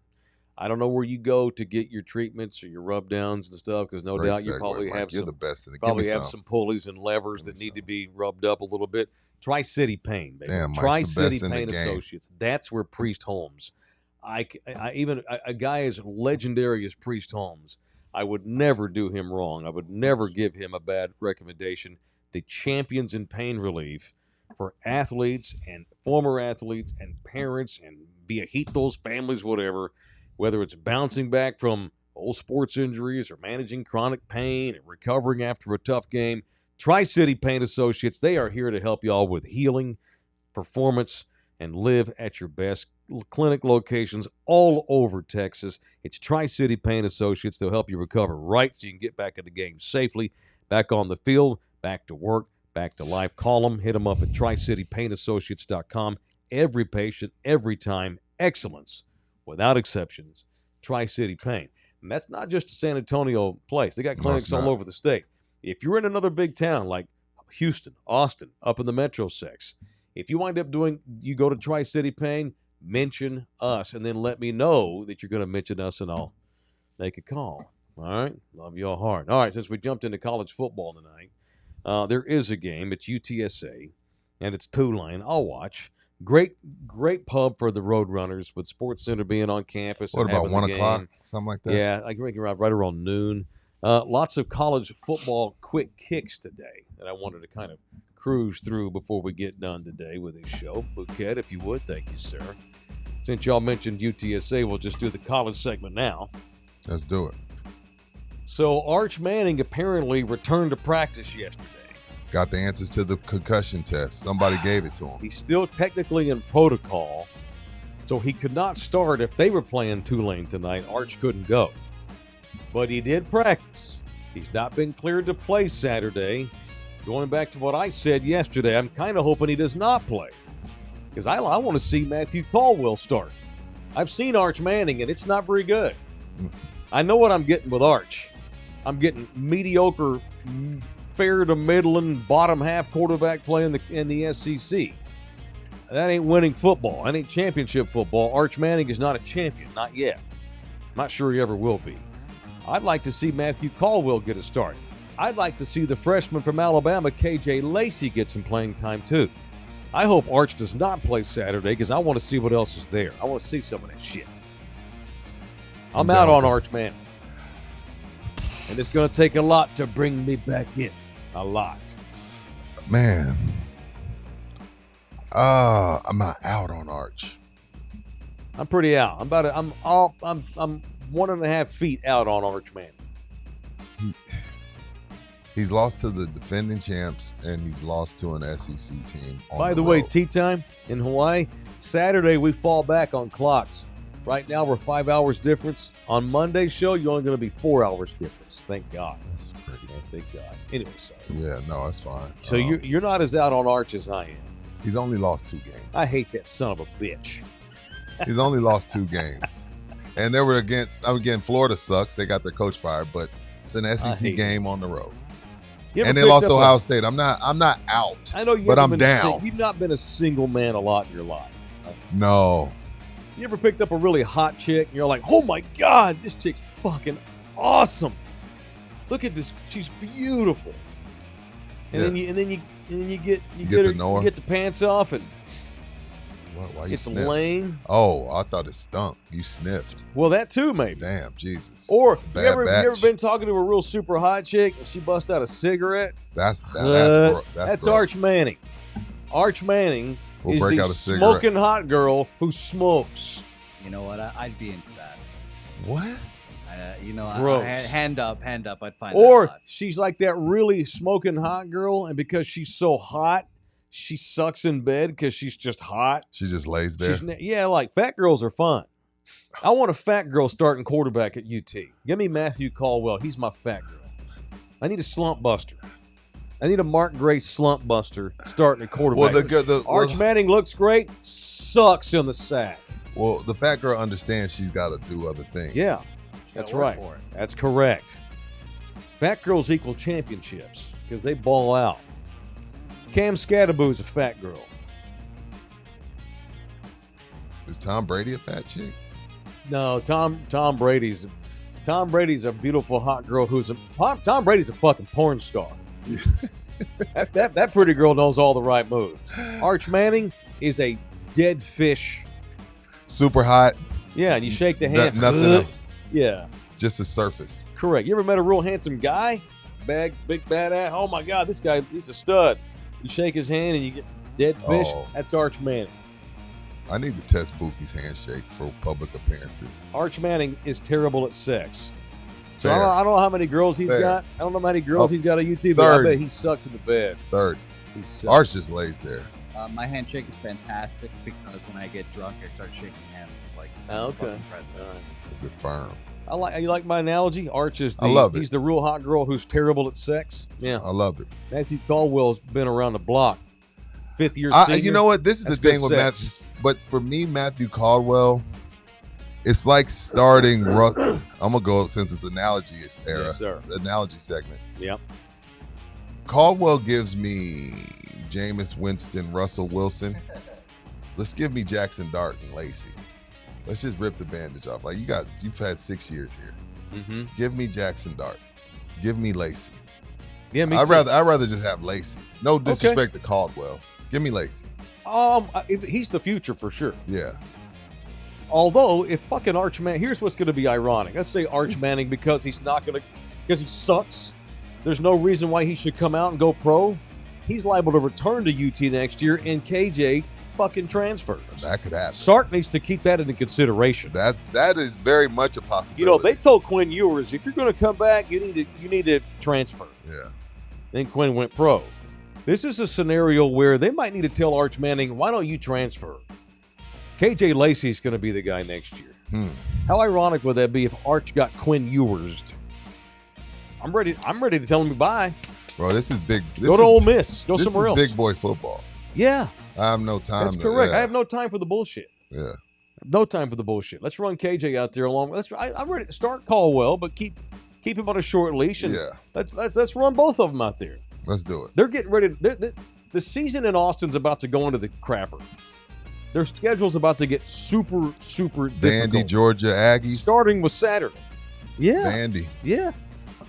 I don't know where you go to get your treatments or your rub downs and stuff, because no doubt you probably have you're the best in the probably have some pulleys and levers that need to be rubbed up a little bit. Tri-City Pain, baby. Damn, Tri-City Pain Associates. That's where Priest Holmes. Even a guy as legendary as Priest Holmes, I would never do him wrong. I would never give him a bad recommendation. The champions in pain relief for athletes and former athletes and parents and viejitos, families, whatever, whether it's bouncing back from old sports injuries or managing chronic pain and recovering after a tough game. Tri-City Pain Associates, they are here to help y'all with healing, performance, and live at your best. Clinic locations all over Texas. It's Tri-City Pain Associates. They'll help you recover right so you can get back in the game safely, back on the field, back to work, back to life. Call them, hit them up at TriCityPainAssociates.com. Every patient, every time, excellence, without exceptions. Tri-City Pain. And that's not just a San Antonio place. They got clinics all over the state. If you're in another big town like Houston, Austin, up in the Metro Sex, if you wind up you go to Tri-City Pain, mention us, and then let me know that you're going to mention us, and I'll make a call. All right? Love you all hard. All right, since we jumped into college football tonight, there is a game. It's UTSA, and it's Tulane. I'll watch. Great pub for the Roadrunners with Sports Center being on campus. What about 1 o'clock? Something like that? Yeah, I can make it right around noon. Lots of college football quick kicks today that I wanted to kind of cruise through before we get done today with this show. Bouquet, if you would. Thank you, sir. Since y'all mentioned UTSA, we'll just do the college segment now. Let's do it. So Arch Manning apparently returned to practice yesterday. Got the answers to the concussion test. Somebody gave it to him. He's still technically in protocol, so he could not start if they were playing Tulane tonight. Arch couldn't go. But he did practice. He's not been cleared to play Saturday. Going back to what I said yesterday, I'm kind of hoping he does not play, because I want to see Matthew Caldwell start. I've seen Arch Manning, and it's not very good. I know what I'm getting with Arch. I'm getting mediocre, fair to middling, bottom half quarterback play in the SEC. That ain't winning football. That ain't championship football. Arch Manning is not a champion, not yet. I'm not sure he ever will be. I'd like to see Matthew Caldwell get a start. I'd like to see the freshman from Alabama, KJ Lacey, get some playing time too. I hope Arch does not play Saturday, because I want to see what else is there. I want to see some of that shit. I'm out on Arch Manning. And it's going to take a lot to bring me back in. A lot. Man. I'm not out on Arch. I'm pretty out. I'm 1.5 feet out on Arch Manning. He's lost to the defending champs, and he's lost to an SEC team. By the way, tea time in Hawaii. Saturday, we fall back on clocks. Right now, we're 5 hours difference. On Monday's show, you're only going to be 4 hours difference. Thank God. That's crazy. Yeah, thank God. Anyway, sorry. Yeah, no, that's fine. So you're not as out on Arch as I am. He's only lost 2 games. I hate that son of a bitch. He's only lost 2 games. And they were again, Florida sucks. They got their coach fired, but it's an SEC game on the road. And they lost Ohio State. I'm not out. I know you, but I'm down. You've not been a single man a lot in your life. No. You ever picked up a really hot chick and you're like, oh my God, this chick's fucking awesome. Look at this. She's beautiful. And then you get to know her. You get the pants off and why you it's sniff? lame. Oh, I thought it stunk. You sniffed. Well, that too, maybe. Damn, Jesus. Or you Bad ever batch. been talking to a real super hot chick and she busts out a cigarette? That's gross. Arch Manning. Arch Manning We'll is break the out a cigarette. smoking hot girl who smokes. You know what? I'd be into that. What? Gross. Hand up. I'd find Or that hot. she's like that really smoking hot girl, and because she's so hot, she sucks in bed because she's just hot. She just lays there. Like fat girls are fun. I want a fat girl starting quarterback at UT. Give me Matthew Caldwell. He's my fat girl. I need a slump buster. I need a Mark Gray slump buster starting at quarterback. Arch Manning looks great, sucks in the sack. Well, the fat girl understands she's got to do other things. Yeah, that's right. That's correct. Fat girls equal championships because they ball out. Cam Scatterboo is a fat girl. Is Tom Brady a fat chick? No, Tom Brady's a beautiful hot girl Tom Brady's a fucking porn star. that pretty girl knows all the right moves. Arch Manning is a dead fish. Super hot. Yeah, and you shake the hand. Nothing else. Yeah. Just the surface. Correct. You ever met a real handsome guy? Big badass. Oh my God, this guy, he's a stud. You shake his hand and you get dead fish. Oh. That's Arch Manning. I need to test Bookie's handshake for public appearances. Arch Manning is terrible at sex. So Fair. I don't know how many girls he's Fair. got. I don't know how many girls he's got at UT, but Third. I bet he sucks in the bed. Third. He sucks. Arch just lays there. My handshake is fantastic because when I get drunk, I start shaking hands like Oh, I'm the okay. fucking president. All right. Is it firm? You like my analogy? Arch is I love it. He's the real hot girl who's terrible at sex. Yeah. I love it. Matthew Caldwell's been around the block. 5th year senior. You know what? This is That's the thing good with sex. Matthew. But for me, Matthew Caldwell, it's like starting. I'm gonna go since it's analogy era. Yes, sir. It's an analogy segment. Yep. Caldwell gives me Jameis Winston, Russell Wilson. Let's give me Jackson Dart and Lacey. Let's just rip the bandage off. Like you've had 6 years here. Mm-hmm. Give me Jackson Dart. Give me Lacey. Yeah, me I'd too. rather just have Lacey. No disrespect to Caldwell. Give me Lacey. He's the future for sure. Yeah. Although, if fucking Arch Manning, here's what's going to be ironic. Let's say Arch Manning, because he sucks, there's no reason why he should come out and go pro. He's liable to return to UT next year, and KJ fucking transfers. That could happen. Sark needs to keep that into consideration. That is very much a possibility. You know, they told Quinn Ewers, if you're going to come back, you need to transfer. Yeah. Then Quinn went pro. This is a scenario where they might need to tell Arch Manning, why don't you transfer? KJ Lacey's going to be the guy next year. How ironic would that be if Arch got Quinn Ewers? I'm ready to tell him goodbye. Bro, this is big. Go to Ole Miss. Go somewhere else. This is big boy football. Yeah. I have no time. That's correct. Yeah. I have no time for the bullshit. Yeah. No time for the bullshit. Let's run KJ out there along. I'm ready to start Caldwell, but keep him on a short leash. And Yeah. Let's run both of them out there. Let's do it. They're getting ready. The season in Austin's about to go into the crapper. Their schedule's about to get super, super Vandy, difficult. Georgia Aggies. Starting with Saturday. Yeah. Vandy. Yeah.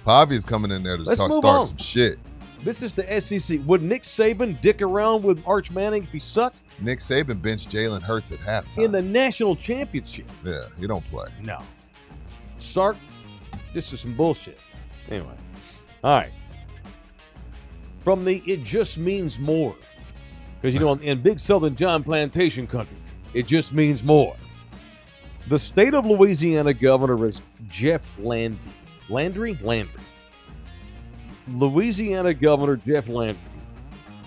Pavi's coming in there to Let's move start on. some shit. This is the SEC. Would Nick Saban dick around with Arch Manning if he sucked? Nick Saban benched Jalen Hurts at halftime. In the national championship. Yeah, he don't play. No. Sark, this is some bullshit. Anyway. All right. From the It Just Means More. Because, in big Southern John Plantation country, it just means more. The state of Louisiana governor is Jeff Landry. Louisiana Governor Jeff Landry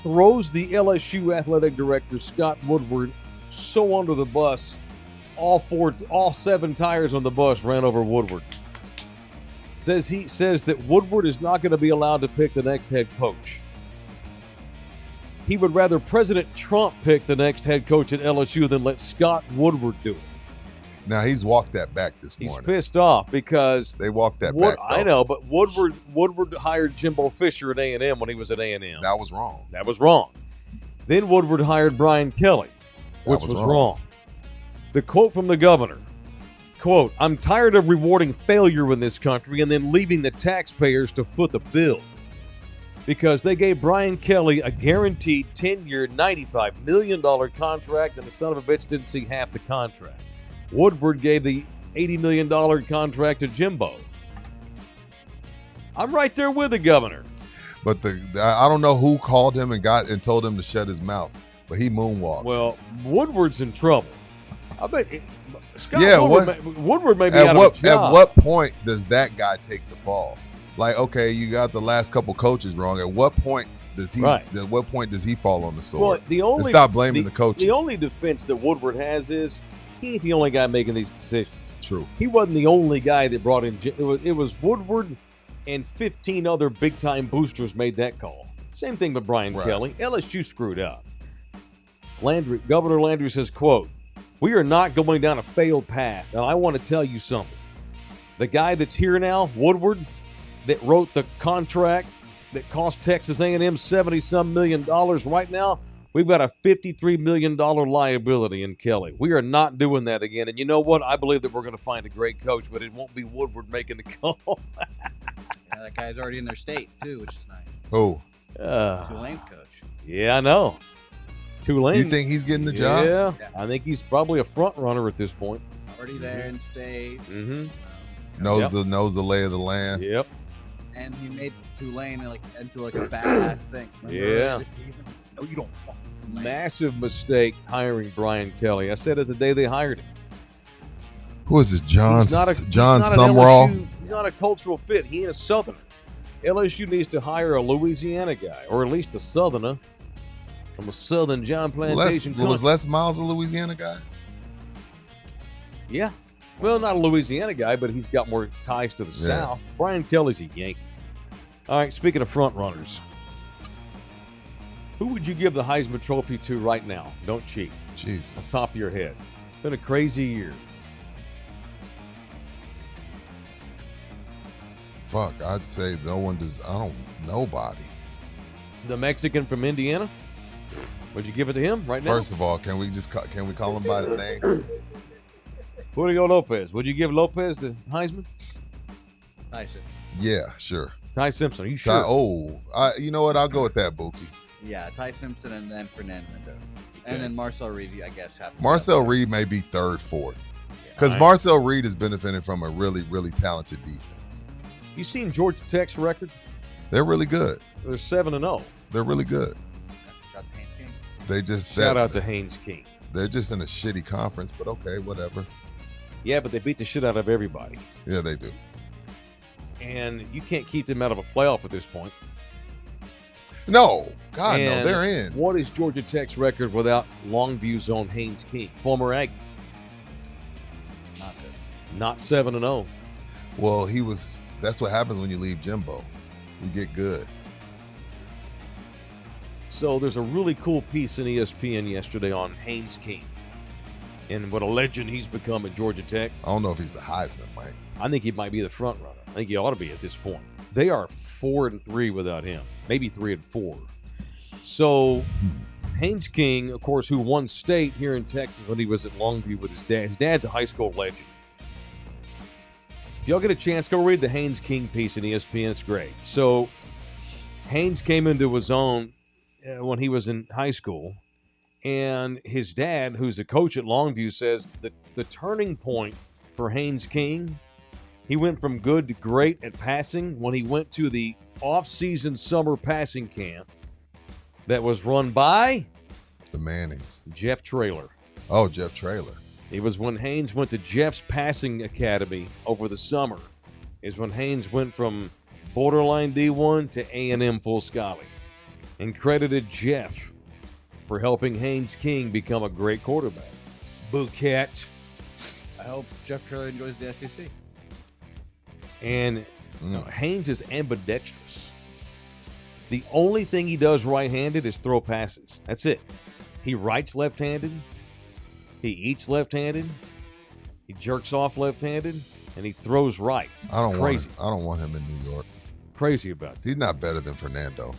throws the LSU athletic director Scott Woodward so under the bus, all 7 tires on the bus ran over Woodward. He says that Woodward is not going to be allowed to pick the next head coach. He would rather President Trump pick the next head coach at LSU than let Scott Woodward do it. Now he's walked that back this He's morning. pissed off because They walked that back. I know, but Woodward hired Jimbo Fisher at A&M when he was at A&M. That was wrong. That was wrong. Then Woodward hired Brian Kelly, which was wrong. The quote from the governor, quote, "I'm tired of rewarding failure in this country and then leaving the taxpayers to foot the bill." Because they gave Brian Kelly a guaranteed 10-year, $95 million contract, and the son of a bitch didn't see half the contract. Woodward gave the $80 million contract to Jimbo. I'm right there with the governor. But I don't know who called him and told him to shut his mouth, but he moonwalked. Well, Woodward's in trouble. I bet Scott Woodward may be out of a job. At what point does that guy take the fall? Like, okay, you got the last couple coaches wrong. At what point does he? Right. At what point does he fall on the sword? Well, stop blaming the coaches. The only defense that Woodward has is he ain't the only guy making these decisions. True. He wasn't the only guy that brought in. It was Woodward and 15 other big-time boosters made that call. Same thing with Brian Kelly. LSU screwed up. Governor Landry says, quote, "We are not going down a failed path, and I want to tell you something. The guy that's here now, Woodward, that wrote the contract that cost Texas A&M $70-some million right now, we've got a $53 million liability in Kelly. We are not doing that again. And you know what? I believe that we're going to find a great coach, but it won't be Woodward making the call." Yeah, that guy's already in their state, too, which is nice. Who? Tulane's coach. Yeah, I know. Tulane. You think he's getting the job? Yeah. I think he's probably a front runner at this point. Already there in state. Mm-hmm. Knows the lay of the land. Yep. And he made Tulane into a badass thing. Yeah. This season, no, you don't fuck Tulane. Massive mistake hiring Brian Kelly. I said it the day they hired him. Who is this? John John Sumrall? He's not a cultural fit. He ain't a Southerner. LSU needs to hire a Louisiana guy, or at least a Southerner from a Southern John Plantation country. Was Les Miles a Louisiana guy? Yeah. Well, not a Louisiana guy, but he's got more ties to the South. Brian Kelly's a Yankee. All right, speaking of front runners, who would you give the Heisman Trophy to right now? Don't cheat. Jesus. On top of your head. It's been a crazy year. Fuck, I'd say no one does. Nobody. The Mexican from Indiana? Would you give it to him right now? First of all, can we call him by his name? Julio Lopez. Would you give Lopez the Heisman? Ty Simpson. Yeah, sure. Ty Simpson. Are you sure? You know what? I'll go with that, Buki. Yeah, Ty Simpson and then Fernando Mendoza. And then Marcel Reed, I guess, have to. Marcel Reed may be third, fourth. Because Marcel Reed is benefiting from a really, really talented defense. You seen Georgia Tech's record? They're really good. They're 7-0. They're really good. Shout out to Haynes King. They just Shout out to Haynes King. They're just in a shitty conference, but okay, whatever. Yeah, but they beat the shit out of everybody. Yeah, they do. And you can't keep them out of a playoff at this point. No. God, no, they're in. What is Georgia Tech's record without Longview's own Haynes King, former Aggie? Not good. Not 7-0. Well, that's what happens when you leave Jimbo. You get good. So there's a really cool piece in ESPN yesterday on Haynes King and what a legend he's become at Georgia Tech. I don't know if he's the Heisman, Mike. I think he might be the front runner. I think he ought to be at this point. They are 4-3 without him, maybe 3-4. So Haynes King, of course, who won state here in Texas when he was at Longview with his dad. His dad's a high school legend. If y'all get a chance, go read the Haynes King piece in ESPN. It's great. So Haynes came into his own when he was in high school, and his dad, who's a coach at Longview, says that the turning point for Haynes King, he went from good to great at passing when he went to the off-season summer passing camp that was run by the Mannings. Jeff Traylor. Oh, Jeff Traylor. It was when Haynes went to Jeff's passing academy over the summer, is when Haynes went from borderline D1 to A&M full scholarly, and credited Jeff for helping Haynes King become a great quarterback. Bouquet. I hope Jeff Traylor enjoys the SEC. And Haynes is ambidextrous. The only thing he does right-handed is throw passes. That's it. He writes left-handed. He eats left-handed. He jerks off left-handed, and he throws right. I don't Crazy. want him in New York. Crazy about that. He's not better than Fernando.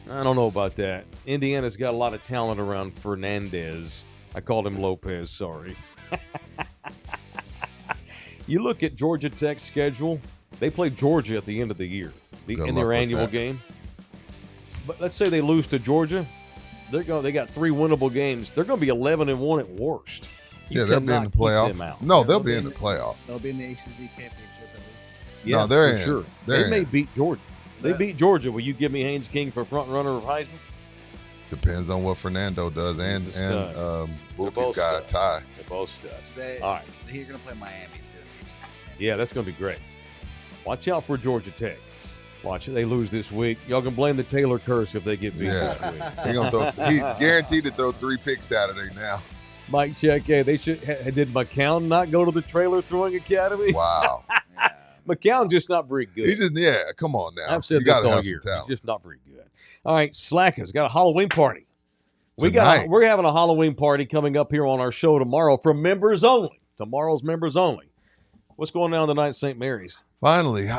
I don't know about that. Indiana's got a lot of talent around Fernandez. I called him Lopez, sorry. You look at Georgia Tech's schedule. They play Georgia at the end of the year in their annual game. But let's say they lose to Georgia. They got 3 winnable games. They're going to be 11-1 at worst. They'll be in the playoff. No, they'll be in the playoff. They'll be in the ACC championship at least. Yeah, no, they're for in. sure. They may beat Georgia. They beat Georgia. Will you give me Haynes King for front runner of Heisman? Depends on what Fernando does, and Bookie's got a tie. They're both studs. All right, they're going to play Miami too. Yeah, that's going to be great. Watch out for Georgia Tech. Watch it. They lose this week. Y'all can blame the Taylor curse if they get beat this week. He's guaranteed to throw 3 picks Saturday now. Mike check. Hey, they should. Did McCown not go to the trailer throwing academy? Wow. McCown's just not very good. Come on now. I've said this all year. He's just not very good. All right, Slackers got a Halloween party. We're having a Halloween party coming up here on our show tomorrow for members only. Tomorrow's members only. What's going on tonight at St. Mary's? Finally,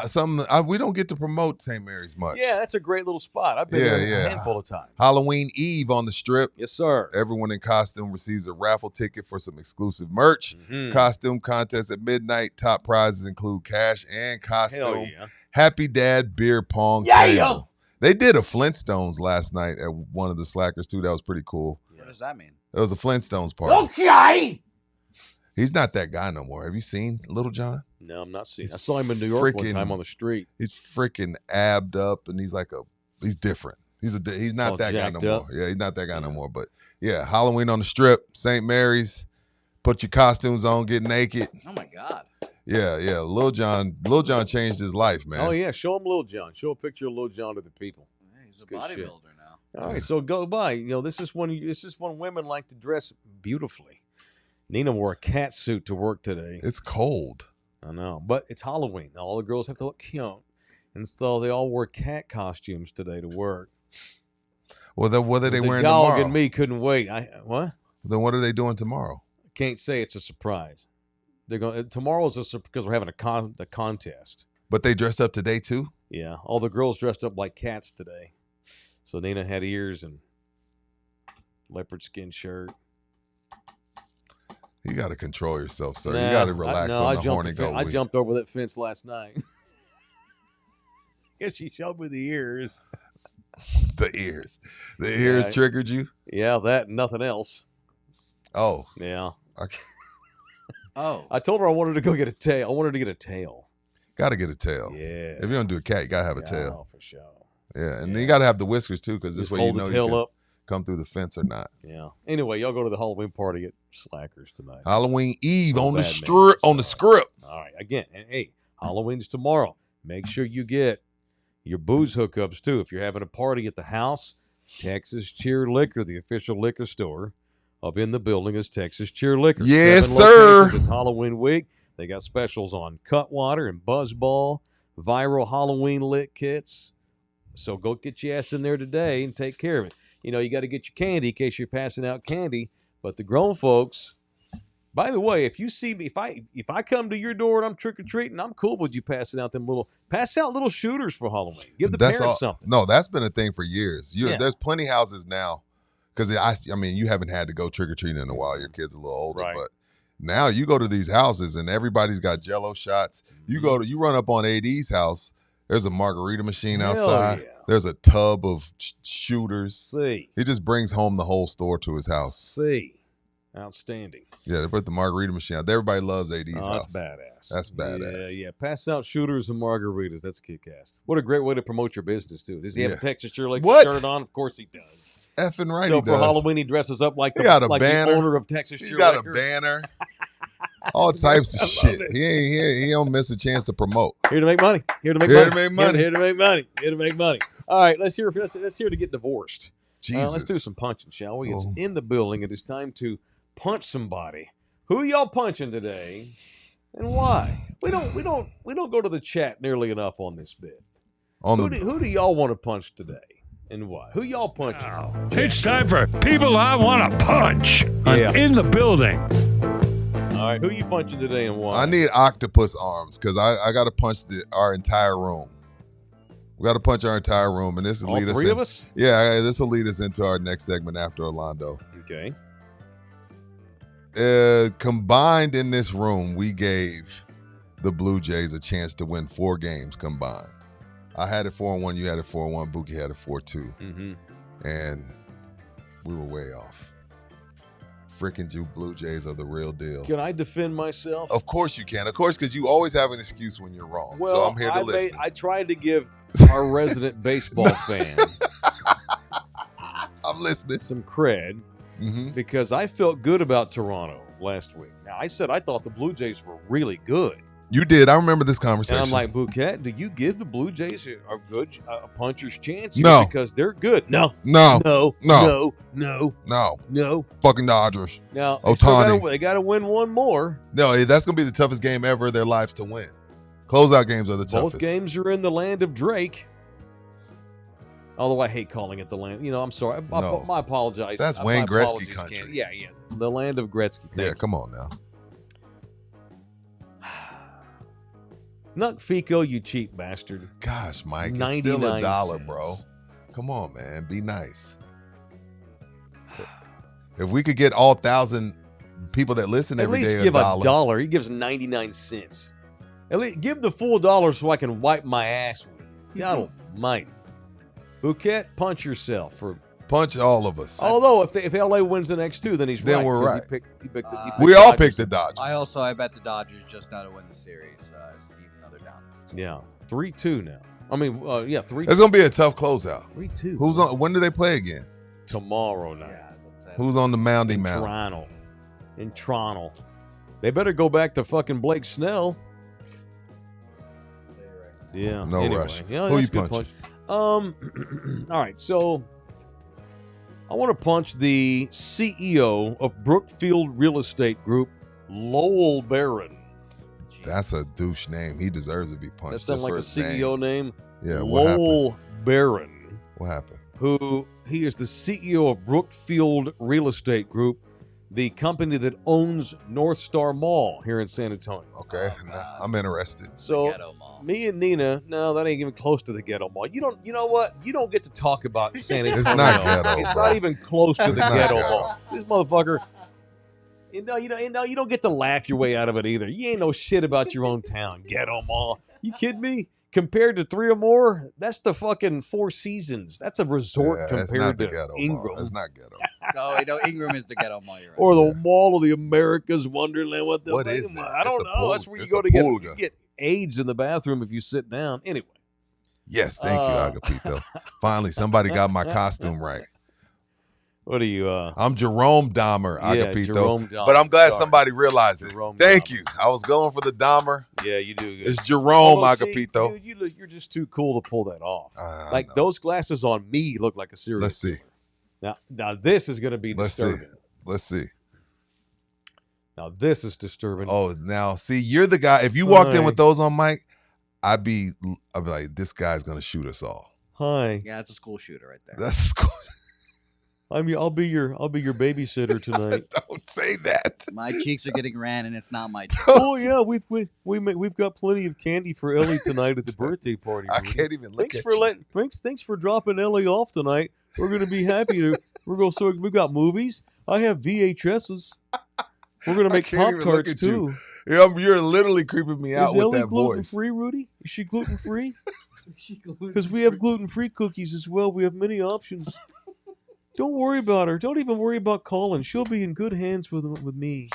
we don't get to promote St. Mary's much. Yeah, that's a great little spot. I've been there a handful of times. Halloween Eve on the Strip. Yes, sir. Everyone in costume receives a raffle ticket for some exclusive merch. Costume contest at midnight. Top prizes include cash and costume. Hell yeah. Happy Dad beer pong table. They did a Flintstones last night at one of the Slackers too. That was pretty cool. What does that mean? It was a Flintstones party. Okay. He's not that guy no more. Have you seen Little John? No, I'm not seeing. I saw him in New York one time on the street. He's freaking abbed up, and he's different. He's not that guy no more. Yeah, he's not that guy no more. But yeah, Halloween on the Strip, St. Mary's. Put your costumes on, get naked. Oh my God. Yeah. Lil John changed his life, man. Oh yeah, show him Lil John. Show a picture of Lil John to the people. Hey, he's a bodybuilder now. All right, so go by. This is when women like to dress beautifully. Nina wore a cat suit to work today. It's cold. I know, but it's Halloween. All the girls have to look cute, and so they all wore cat costumes today to work. Well, then what are they wearing tomorrow? The dog and me couldn't wait. What? Then what are they doing tomorrow? Can't say. It's a surprise. They're going tomorrow's because we're having the contest. But they dressed up today too. Yeah, all the girls dressed up like cats today. So Nina had ears and leopard skin shirt. You got to control yourself, sir. You got to relax on the horny goat. I jumped over that fence last night. Guess she showed me the ears. The ears triggered you? Yeah, that and nothing else. Oh. Yeah. Okay. Oh. I told her I wanted to go get a tail. I wanted to get a tail. Got to get a tail. Yeah. If you're going to do a cat, you got to have a tail. Oh, for sure. Yeah, and then you got to have the whiskers too, because this way you know you can come through the fence or not. Yeah. Anyway, y'all go to the Halloween party at Slackers tonight. Halloween Eve on the strip. On the script. All right. Again, and hey, Halloween's tomorrow. Make sure you get your booze hookups too. If you're having a party at the house, Texas Cheer Liquor, the official liquor store up in the building, is Texas Cheer Liquor. Yes, sir. It's Halloween week. They got specials on Cutwater and Buzzball, viral Halloween lit kits. So go get your ass in there today and take care of it. You got to get your candy in case you're passing out candy. But the grown folks, by the way, if you see me, if I come to your door and I'm trick-or-treating, I'm cool with you passing out pass out little shooters for Halloween. Give the parents something. No, that's been a thing for years. There's plenty of houses now, because I mean, you haven't had to go trick-or-treating in a while. Your kid's a little older, right. But now you go to these houses and everybody's got Jell-O shots. You run up on AD's house. There's a margarita machine outside. Yeah. There's a tub of shooters. See. He just brings home the whole store to his house. See. Outstanding. Yeah, they put the margarita machine out. Everybody loves AD's house. That's badass. That's badass. Yeah. Pass out shooters and margaritas. That's kick-ass. What a great way to promote your business, too. Does he have a Texas Cheer Liquor shirt on? Of course he does. Effing right so he does. for Halloween, he dresses up like the banner. owner of Texas Cheer Liquor. He's got a banner. All types of I shit. love it. He ain't here. He don't miss a chance to promote. Here to make money. Here to make Here money. to make money. Here to make money. Here to make money. All right, let's hear to get divorced. Jesus. Let's do some punching, shall we? It's Oh. in the building. It is time to punch somebody. Who y'all punching today, and why? We don't go to the chat nearly enough on this bit. Who do y'all want to punch today, and why? Who y'all punching? It's time for People I Want to Punch on Yeah. In the Building. All right, who you punching today, and why? I need octopus arms because I got to punch our entire room. We got to punch our entire room, and this will all lead us. three of us. Yeah, this will lead us into our next segment after Orlando. Okay. Combined in this room, we gave the Blue Jays a chance to win 4 games combined. I had it 4-1, you had it 4-1, Buki had it 4-2, and we were way off. Freaking Blue Jays are the real deal. Can I defend myself? Of course you can. Of course, because you always have an excuse when you're wrong. Well, so I'm here to listen. I tried to give our resident baseball fan I'm listening. some cred because I felt good about Toronto last week. Now, I said I thought the Blue Jays were really good. You did. I remember this And conversation. I'm like, Bouquet, do you give the Blue Jays a good a puncher's chance? No. Because they're good. No. No. No. No. No. No. No. Fucking Dodgers. Now, Ohtani. they got to win one more. No, that's going to be the toughest game ever of their lives to win. Closeout games are the toughest. Both games are in the land of Drake. Although I hate calling it the land. I'm sorry. No. I apologize. That's My Wayne Gretzky apologies, country. Ken. Yeah. The land of Gretzky. Yeah, Thank come on now. Nuck Fico, you cheap bastard. Gosh, Mike, it's 99 still $1, cents. bro. Come on, man. Be nice. If we could get all 1,000 people that listen At every least day give $1. $1. He gives 99 cents. At least give the full $1 so I can wipe my ass with it. God almighty. Bouquet, punch yourself. Punch all of us. Although if LA wins the next 2, then he's Then right. we're 'cause right. He picked We all Dodgers. picked the Dodgers. I bet the Dodgers just now to win the series, even though they're down. Yeah, 3-2 now. I mean, 3-2. It's going to be a tough closeout. 3-2. Who's on? When do they play again? Tomorrow night. Yeah, that's it. Who's on the moundy in mound? Toronto. In Toronto. They better go back to fucking Blake Snell. Yeah. No anyway. rush. Yeah, Who that's you a good punching? punch. All right, so I want to punch the CEO of Brookfield Real Estate Group, Lowell Barron. That's a douche name. He deserves to be punched. That sounds just like for a his CEO name. Yeah, what happened? Lowell Barron, What happened? who he is the CEO of Brookfield Real Estate Group, the company that owns North Star Mall here in San Antonio. Okay, God. I'm interested. So Ghetto mall. me and Nina, no, that ain't even close to the ghetto mall. You know what? You don't get to talk about San Antonio. It's not ghetto, It's bro. not even close to It's the not ghetto ghetto. mall. This motherfucker. You don't get to laugh your way out of it either. You ain't no shit about your own town, ghetto mall. You kidding me? Compared to 3 or more, that's the fucking Four Seasons. That's a resort Yeah, it's not compared the to ghetto Ingram. mall. It's not ghetto. No, Ingram is the ghetto mall. You're right. Or the Mall of the Americas Wonderland. What What is that? I don't It's a know. pool- That's where you it's go a to get, pulga. you get AIDS in the bathroom if you sit down. Anyway. Yes, thank you, Agapito. Finally, somebody got my costume right. What are you? I'm Jerome Dahmer, Yeah, Agapito. Jerome Dahmer. But I'm glad Sorry. somebody realized it. Jerome Thank Dahmer. you. I was going for the Dahmer. Yeah, you do good. It's Jerome Although, see, Agapito. you're just too cool to pull that off. I Like know. those glasses on me look like a serial Let's see. killer. Now this is going to be Let's see. disturbing. Let's see. Now this is disturbing. Oh, now see, you're the guy. If you walked in Hi. with those on, Mike, I'd be like, this guy's gonna shoot us all. Hi, Yeah, it's a school shooter right there. That's cool. I'll be your babysitter tonight. Don't say that. My cheeks are getting red, and it's not my. Oh yeah, we've got plenty of candy for Ellie tonight at the birthday party. I Rudy. can't even look Thanks at for you. thanks for dropping Ellie off tonight. We're gonna be happy to. We've got movies. I have VHSs. We're gonna I make can't Pop even look Tarts at you. too. Yeah, you're literally creeping me out Is with Ellie that gluten voice. free, Rudy? Is she gluten free? Because we have gluten free cookies as well. We have many options. Don't worry about her. Don't even worry about Colin. She'll be in good hands with me.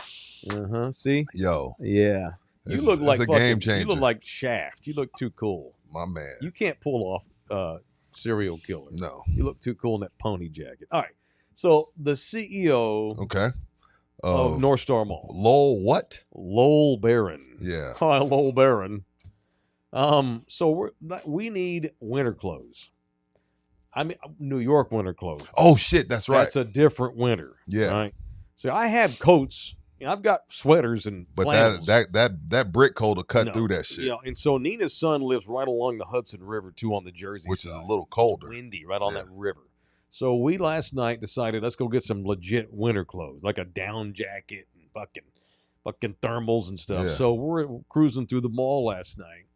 See? Yo, Yeah. You It's- look it's like a fucking, game You changer. look like Shaft. You look too cool. my man. You can't pull off serial killer. No. You look too cool in that pony jacket. All right. So the CEO Okay. of North Star Mall. Lowell what? Lowell Barron. Yeah. Hi, Lowell Barron. So we need winter clothes. I mean, New York winter clothes. Oh shit, that's right. That's a different winter. Yeah. Right. So I have coats. I've got sweaters and but flannels. that brick coat will cut through that shit. And so Nina's son lives right along the Hudson River too, on the Jersey Which side. is a little colder. It's windy right on that river. So we last night decided let's go get some legit winter clothes, like a down jacket and fucking thermals and stuff. Yeah. So we're cruising through the mall last night,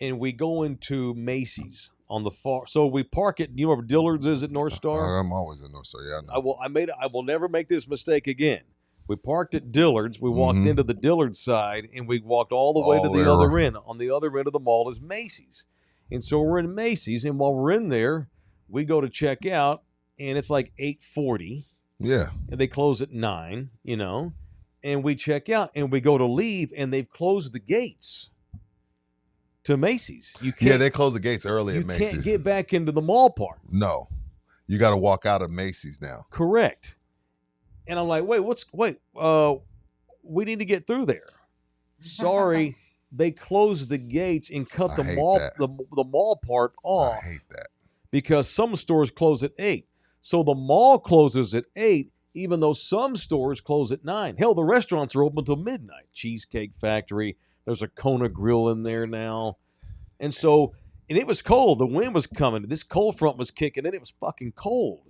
and we go into Macy's on the far. So we park at, you know where Dillard's is at North Star? I'm always at North Star. Yeah, I know. I will never make this mistake again. We parked at Dillard's. We walked into the Dillard's side, and we walked all the way to the other end. On the other end of the mall is Macy's. And so we're in Macy's, and while we're in there, we go to check out, and it's like 8:40. Yeah. And they close at 9, and we check out, and we go to leave, and they've closed the gates to Macy's. They close the gates early at Macy's. You can't get back into the mall part. No. You got to walk out of Macy's now. Correct. And I'm like, we need to get through there. Sorry, they closed the gates and cut the mall part off. I hate that. Because some stores close at 8. So the mall closes at 8, even though some stores close at 9. Hell, the restaurants are open until midnight. Cheesecake Factory. There's a Kona Grill in there now. And it was cold. The wind was coming. This cold front was kicking in. It was fucking cold.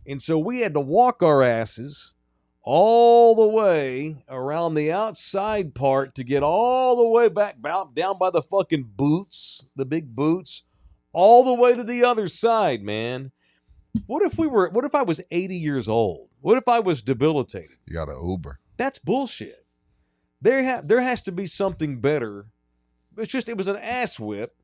And so we had to walk our asses all the way around the outside part to get all the way back down by the fucking boots, the big boots, all the way to the other side, man. What if I was 80 years old? What if I was debilitated? You got an Uber. That's bullshit. There has to be something better. It was an ass whip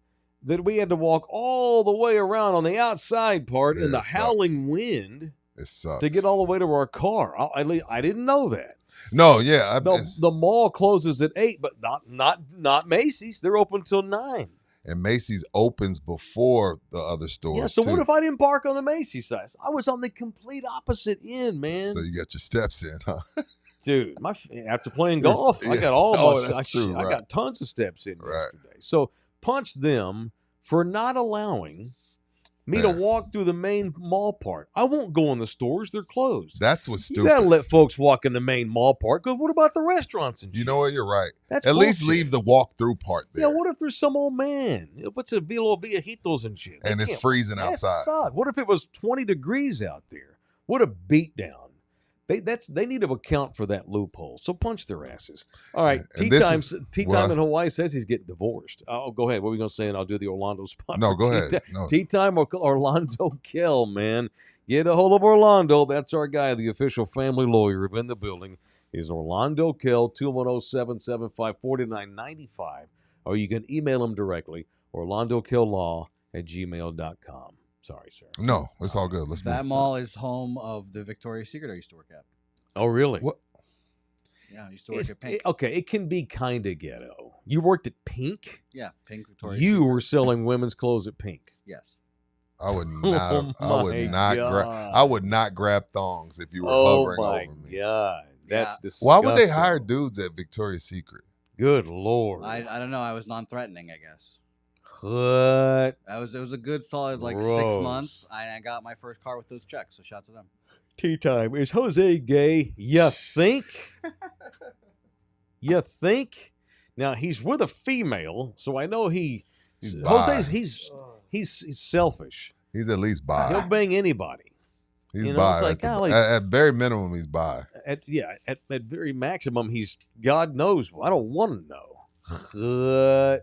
that we had to walk all the way around on the outside part in the howling wind. It sucks. To get all the way to our car. I didn't know that. No, yeah. The mall closes at 8, but not Macy's. They're open till 9. And Macy's opens before the other stores. Yeah, so what if I didn't park on the Macy's side? I was on the complete opposite end, man. So you got your steps in, huh? Dude, after playing golf, I got I got tons of steps in yesterday. So punch them for not allowing me to walk through the main mall part. I won't go in the stores. They're closed. That's what's stupid. You got to let folks walk in the main mall part. Because what about the restaurants and shit? You know what? You're right. That's At bullshit. least leave the walk-through part there. Yeah, what if there's some old man? What's a little viejitos and shit? And it's freezing outside. Suck. What if it was 20 degrees out there? What a beatdown. They need to account for that loophole. So punch their asses. All right. Tea Time in Hawaii says he's getting divorced. Oh, go ahead. What were we going to say? And I'll do the Orlando spot. No, go ahead. No. Tea Time Orlando Kell, man. Get a hold of Orlando. That's our guy, the official family lawyer in the building. Is Orlando Kell, 210-775-4995. Or you can email him directly, orlandokilllaw@gmail.com. Sorry, sir. No, it's all good. That mall is home of the Victoria's Secret I used to work at. Oh, really? What? Yeah, I used to work at Pink. Okay, it can be kind of ghetto. You worked at Pink? Yeah, Pink Victoria's You Secret. were selling women's clothes at Pink. Yes. I would not. God. I would not grab thongs if you were hovering over me. Oh my God, that's disgusting. Why would they hire dudes at Victoria's Secret? Good Lord. I don't know. I was non-threatening, I guess. What? It was a good solid 6 Gross. months. I got my first car with those checks. So shout out to them. Tea time. Is Jose gay? You think? You think? Now he's with a female, so I know he's selfish. He's at least bi. He'll bang anybody. He's bi. It's like, golly. At very minimum, he's bi. At very maximum, he's God knows. I don't want to know. But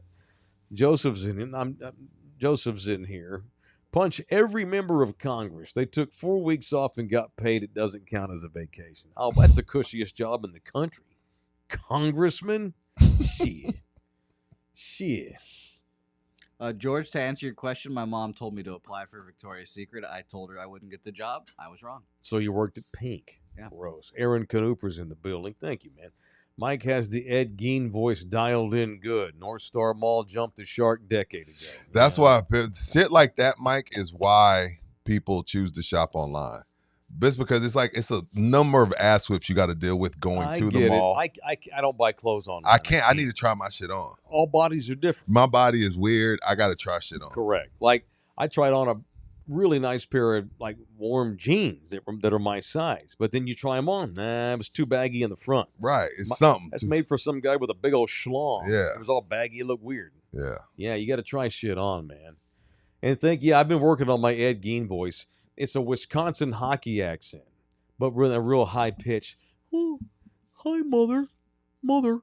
Joseph's in here. Punch every member of Congress. They took 4 weeks off and got paid. It doesn't count as a vacation. Oh, that's the cushiest job in the country. Congressman? Shit. George, to answer your question, my mom told me to apply for Victoria's Secret. I told her I wouldn't get the job. I was wrong. So you worked at Pink. Yeah. Gross. Aaron Canooper's in the building. Thank you, man. Mike has the Ed Gein voice dialed in good. North Star Mall jumped the shark decade ago. That's why shit like that, Mike, is why people choose to shop online. Just because it's a number of ass whips you got to deal with going to the mall. I don't buy clothes on. I can't. I need to try my shit on. All bodies are different. My body is weird. I got to try shit on. Correct. Like I tried on a really nice pair of like warm jeans that are my size, but then you try them on. Nah, it was too baggy in the front. Right. It's something. That's made for some guy with a big old schlong. Yeah. It was all baggy. It looked weird. Yeah. Yeah, you got to try shit on, man. And I've been working on my Ed Gein voice. It's a Wisconsin hockey accent, but with a real high pitch. Oh, hi, mother. What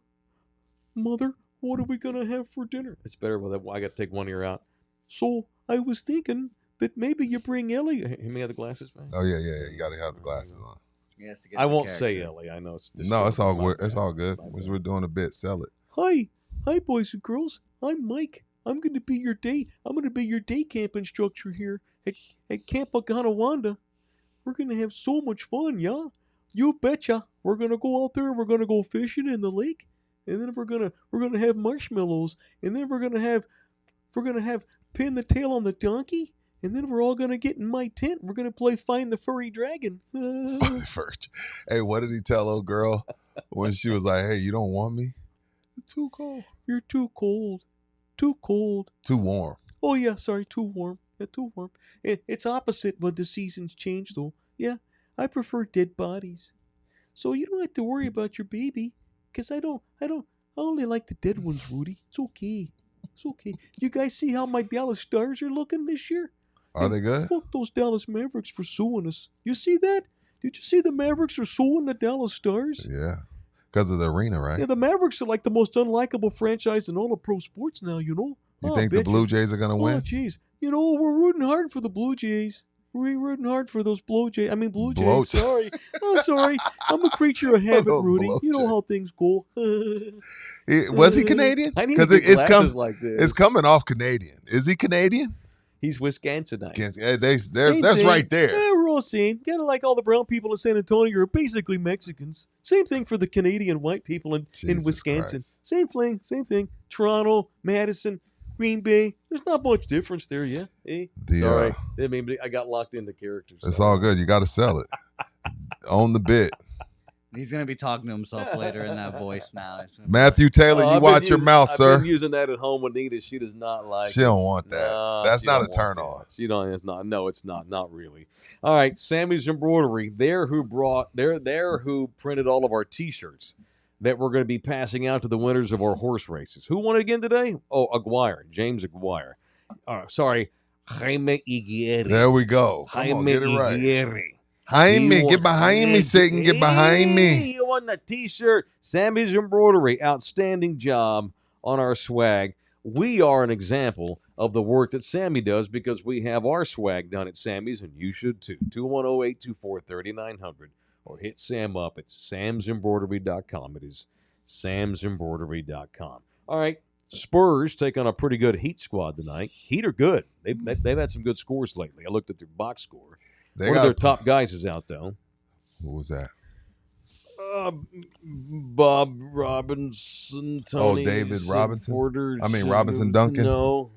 are we gonna have for dinner? It's better with that. I got to take one ear out. So I was thinking that maybe you bring Ellie. Hey, may I have the glasses, man? Oh yeah. You got to have the glasses on. Yes, I won't say Ellie. I know it's just no. It's all good. It's all good. We're doing a bit. Sell it. Hi, boys and girls. I'm Mike. I'm going to be your day camp instructor here at Camp Aganawanda. We're going to have so much fun, yeah? You betcha. We're going to go out there. We're going to go fishing in the lake, and then we're going to have marshmallows, and then we're going to have pin the tail on the donkey, and then we're all going to get in my tent. We're going to play Find the Furry Dragon. Hey, what did he tell old girl when she was like, "Hey, you don't want me? It's too cold. You're too cold. Too cold. Too warm." Oh, yeah, sorry, too warm. Yeah, too warm. It's opposite when the seasons change, though. Yeah, I prefer dead bodies. So you don't have to worry about your baby, because I only like the dead ones, Rudy. It's okay. You guys see how my Dallas Stars are looking this year? Are they good? Fuck those Dallas Mavericks for suing us. You see that? Did you see the Mavericks are suing the Dallas Stars? Yeah. Because of the arena, right? Yeah, the Mavericks are like the most unlikable franchise in all of pro sports now, you know? You think the Blue Jays are going to win? Oh, jeez. You know, we're rooting hard for the Blue Jays. We're rooting hard for those Blue Jays. Sorry. Oh, sorry. I'm a creature of habit, Rudy. You know how things go. Was he Canadian? Because it's coming off Canadian. Is he Canadian? He's Wisconsinite. That's right there. Yeah, we're all same. Kind of like all the brown people in San Antonio are basically Mexicans. Same thing for the Canadian white people in Wisconsin. Christ. Same thing. Toronto, Madison, Green Bay. There's not much difference there, yeah. Hey, sorry. I got locked into characters. It's all good. You got to sell it. Own the bit. He's going to be talking to himself later in that voice now. Matthew Taylor, you watch your mouth, sir. I've been using that at home with Nita. She does not like She don't want that. No, that's not a turn on. She don't. It's not. No, it's not. Not really. All right, Sammy's Embroidery. They're who printed all of our T-shirts that we're going to be passing out to the winners of our horse races. Who won it again today? Oh, Aguirre. James Aguirre. Sorry, Jaime Aguirre. There we go. Come on, get it right. Aguirre. Jaime, get behind me, Satan. Get behind me. You won the T-shirt. Sammy's Embroidery. Outstanding job on our swag. We are an example of the work that Sammy does because we have our swag done at Sammy's, and you should too. 210-824-3900. Or hit Sam up at samsembroidery.com. It is samsembroidery.com. All right, Spurs take on a pretty good Heat squad tonight. Heat are good. They've had some good scores lately. I looked at their box score. One of their top guys is out, though. What was that? Bob Robinson, Tony. David Robinson? Porter, Robinson Duncan? No.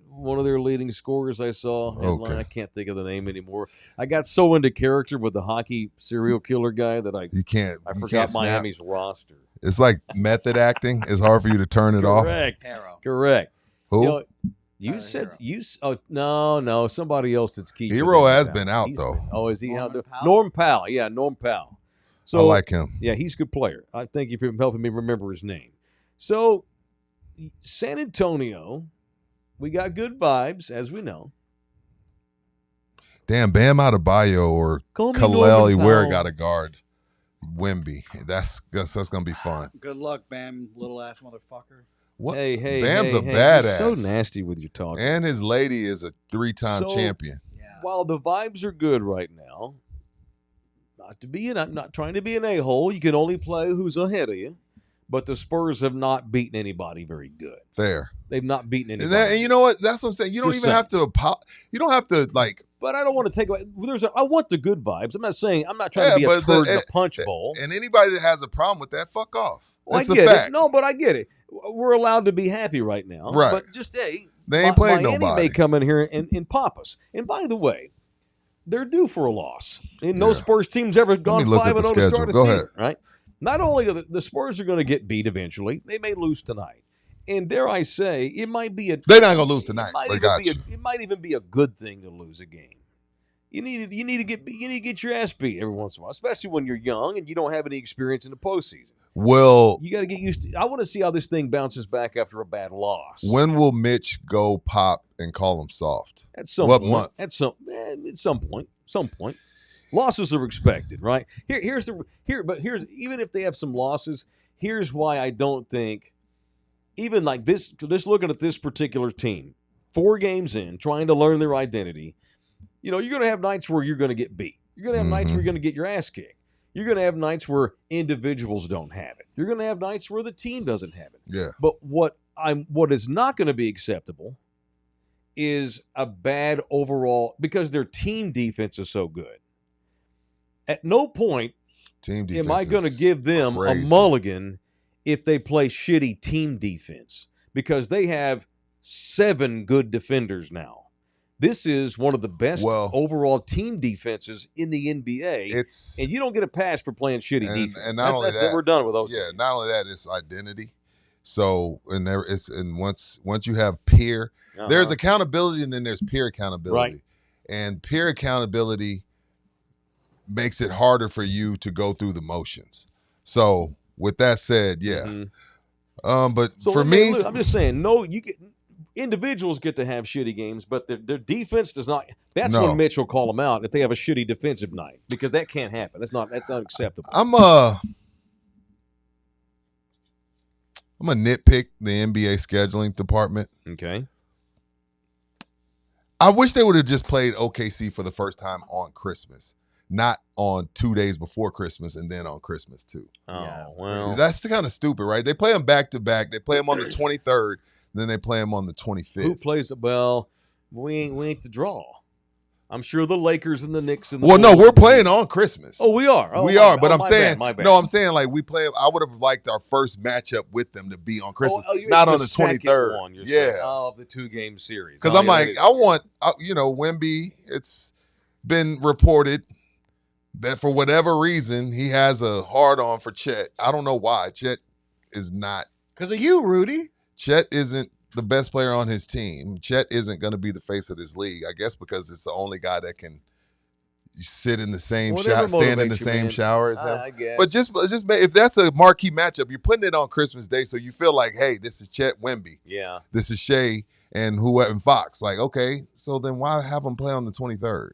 One of their leading scorers I saw. Okay. I can't think of the name anymore. I got so into character with the hockey serial killer guy that I forgot Miami's roster. It's like method acting. It's hard for you to turn it off. Correct. Who? You said you. Oh no, somebody else that's keeping. Hero has been out though. Is he out there? Norm Powell. Yeah, Norm Powell. So I like him. Yeah, he's a good player. I thank you for helping me remember his name. So San Antonio, we got good vibes, as we know. Damn, Bam Adebayo or Kaleli Ware got a guard. Wemby. That's gonna be fun. Good luck, Bam, little ass motherfucker. What? Hey, Bam's a badass. You're so nasty with your talk. And his lady is a 3-time champion. Yeah. While the vibes are good right now, I'm not trying to be an a-hole. You can only play who's ahead of you. But the Spurs have not beaten anybody very good. Fair. They've not beaten anybody. And you know what? That's what I'm saying. You don't even have to. You don't have to like. But I don't want to take away. I want the good vibes. I'm not trying to be a turd in the punch bowl. And anybody that has a problem with that, fuck off. Well, That's I get a fact. it. No, but I get it. We're allowed to be happy right now. Right. But just they ain't playing Miami nobody. may come in here and pop us. And by the way, they're due for a loss. And no Yeah. Spurs team's ever gone me look at 5-0 the to start schedule. a Go season, ahead. right? Not only are the Spurs are going to get beat eventually, they may lose tonight. And dare I say, it might be They're not gonna lose tonight. It might even be a good thing to lose a game. You need to get your ass beat every once in a while, especially when you're young and you don't have any experience in the postseason. Well, You got to get used to. I want to see how this thing bounces back after a bad loss. when will Mitch go pop and call him soft? At some what point, month? At some point, losses are expected, right? Here's even if they have some losses, here's why I don't think even like this. Just looking at this particular team, 4 games in, trying to learn their identity. You're going to have nights where you're going to get beat. You're going to have nights where you're going to get your ass kicked. You're going to have nights where individuals don't have it. You're going to have nights where the team doesn't have it. Yeah. But what is not going to be acceptable is a bad overall, because their team defense is so good. At no point Team defense am I going to give them crazy. a mulligan if they play shitty team defense, because they have 7 good defenders now. This is one of the best overall team defenses in the NBA. And you don't get a pass for playing shitty defense. And not only that, we're done with those. Yeah, not only that, it's identity. So once you have peer, there's accountability, and then there's peer accountability. Right. And peer accountability makes it harder for you to go through the motions. So with that said, yeah. But so for me, I'm just saying, individuals get to have shitty games, but their defense does not. That's when Mitch will call them out if they have a shitty defensive night, because that can't happen. That's unacceptable. I'm a nitpick the NBA scheduling department. Okay. I wish they would have just played OKC for the first time on Christmas, not on 2 days before Christmas and then on Christmas too. Oh, well. That's kind of stupid, right? They play them back to back. They play them on the 23rd. Then they play them on the 25th. Who plays it? Well, we ain't the draw. I'm sure the Lakers and the Knicks and the no, we're playing on Christmas. Oh, we are. We are. But I'm saying, my bad. no, I'm saying like we play. I would have liked our first matchup with them to be on Christmas, not on the 23rd. One, of the 2-game series. Because I'm like, I want, Wemby. It's been reported that for whatever reason he has a hard on for Chet. I don't know why. Chet is not. Because of you, Rudy. Chet isn't the best player on his team. Chet isn't going to be the face of this league, I guess, because it's the only guy that can sit in the same shower, stand in the same shower as him. I guess. But just if that's a marquee matchup, you're putting it on Christmas Day, so you feel like, hey, this is Chet Wemby. Yeah. This is Shea and Fox. Like, okay, so then why have them play on the 23rd?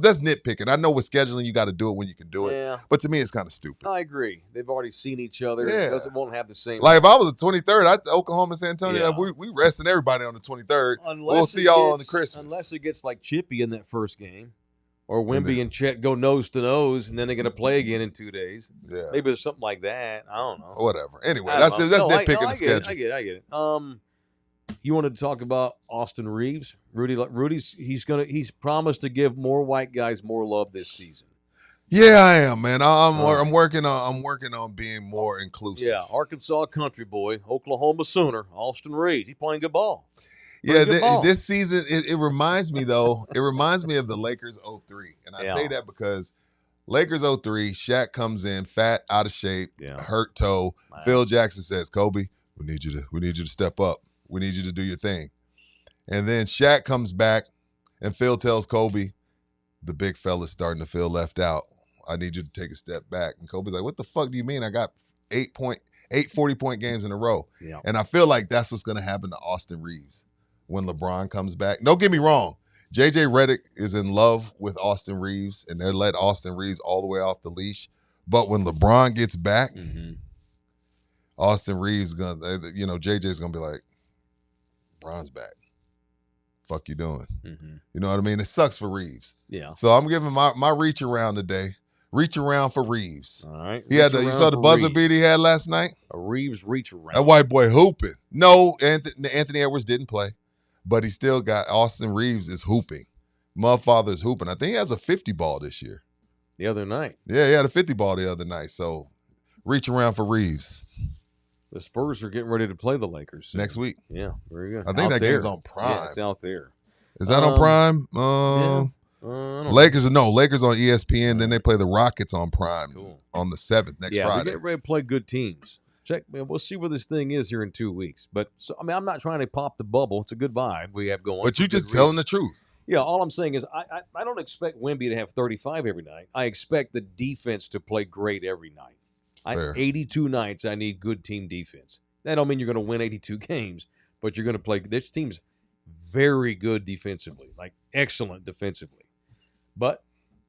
That's nitpicking. I know with scheduling, you got to do it when you can do it. Yeah. But to me, it's kind of stupid. I agree. They've already seen each other. Yeah. It won't have the same. Like if I was the 23rd, Oklahoma and San Antonio, we resting everybody on the 23rd. We'll see y'all on the Christmas. Unless it gets like chippy in that first game. Or Wemby and Chet go nose to nose, and then they're going to play again in 2 days. Yeah. Maybe there's something like that. I don't know. Whatever. Anyway, that's nitpicking the schedule. I get it. You wanted to talk about Austin Reeves? Rudy's he's promised to give more white guys more love this season. Yeah, I am, man. I'm working on being more inclusive. Yeah, Arkansas country boy, Oklahoma Sooner, Austin Reeves. He's playing good ball. This season it reminds me though. It reminds me of the Lakers 03, and I say that because Lakers 03, Shaq comes in fat, out of shape, hurt toe. Wow. Phil Jackson says, "Kobe, we need you to step up. We need you to do your thing." And then Shaq comes back, and Phil tells Kobe, "The big fella's starting to feel left out. I need you to take a step back." And Kobe's like, "What the fuck do you mean? I got 8 40-point games in a row." Yeah. And I feel like that's what's going to happen to Austin Reeves when LeBron comes back. Don't get me wrong. JJ Redick is in love with Austin Reeves, and they let Austin Reeves all the way off the leash. But when LeBron gets back, Austin Reeves JJ's gonna be like, "LeBron's back. Fuck you doing?" You know what I mean? It sucks for Reeves. Yeah. So I'm giving my reach around today. Reach around for Reeves. All right. You saw the buzzer beat he had last night? A Reeves reach around. That white boy hooping. No, Anthony Edwards didn't play, but he still got Austin Reeves is hooping. Motherfather's hooping. I think he has a 50 ball this year. The other night. Yeah, he had a 50 ball the other night. So reach around for Reeves. The Spurs are getting ready to play the Lakers next week. Yeah, very good. I think that game's on Prime. Yeah, it's out there. Is that on Prime? I don't know. Lakers on ESPN. Then they play the Rockets on Prime Cool. on the 7th next Yeah, we Friday. get ready to play good teams. Man, we'll see where this thing is here in 2 weeks. But I'm not trying to pop the bubble. It's a good vibe we have going. But you just telling the truth. Yeah, all I'm saying is I don't expect Wemby to have 35 every night. I expect the defense to play great every night. 82 nights, I need good team defense. That don't mean you're going to win 82 games, but you're going to play. This team's very good defensively, like excellent defensively. But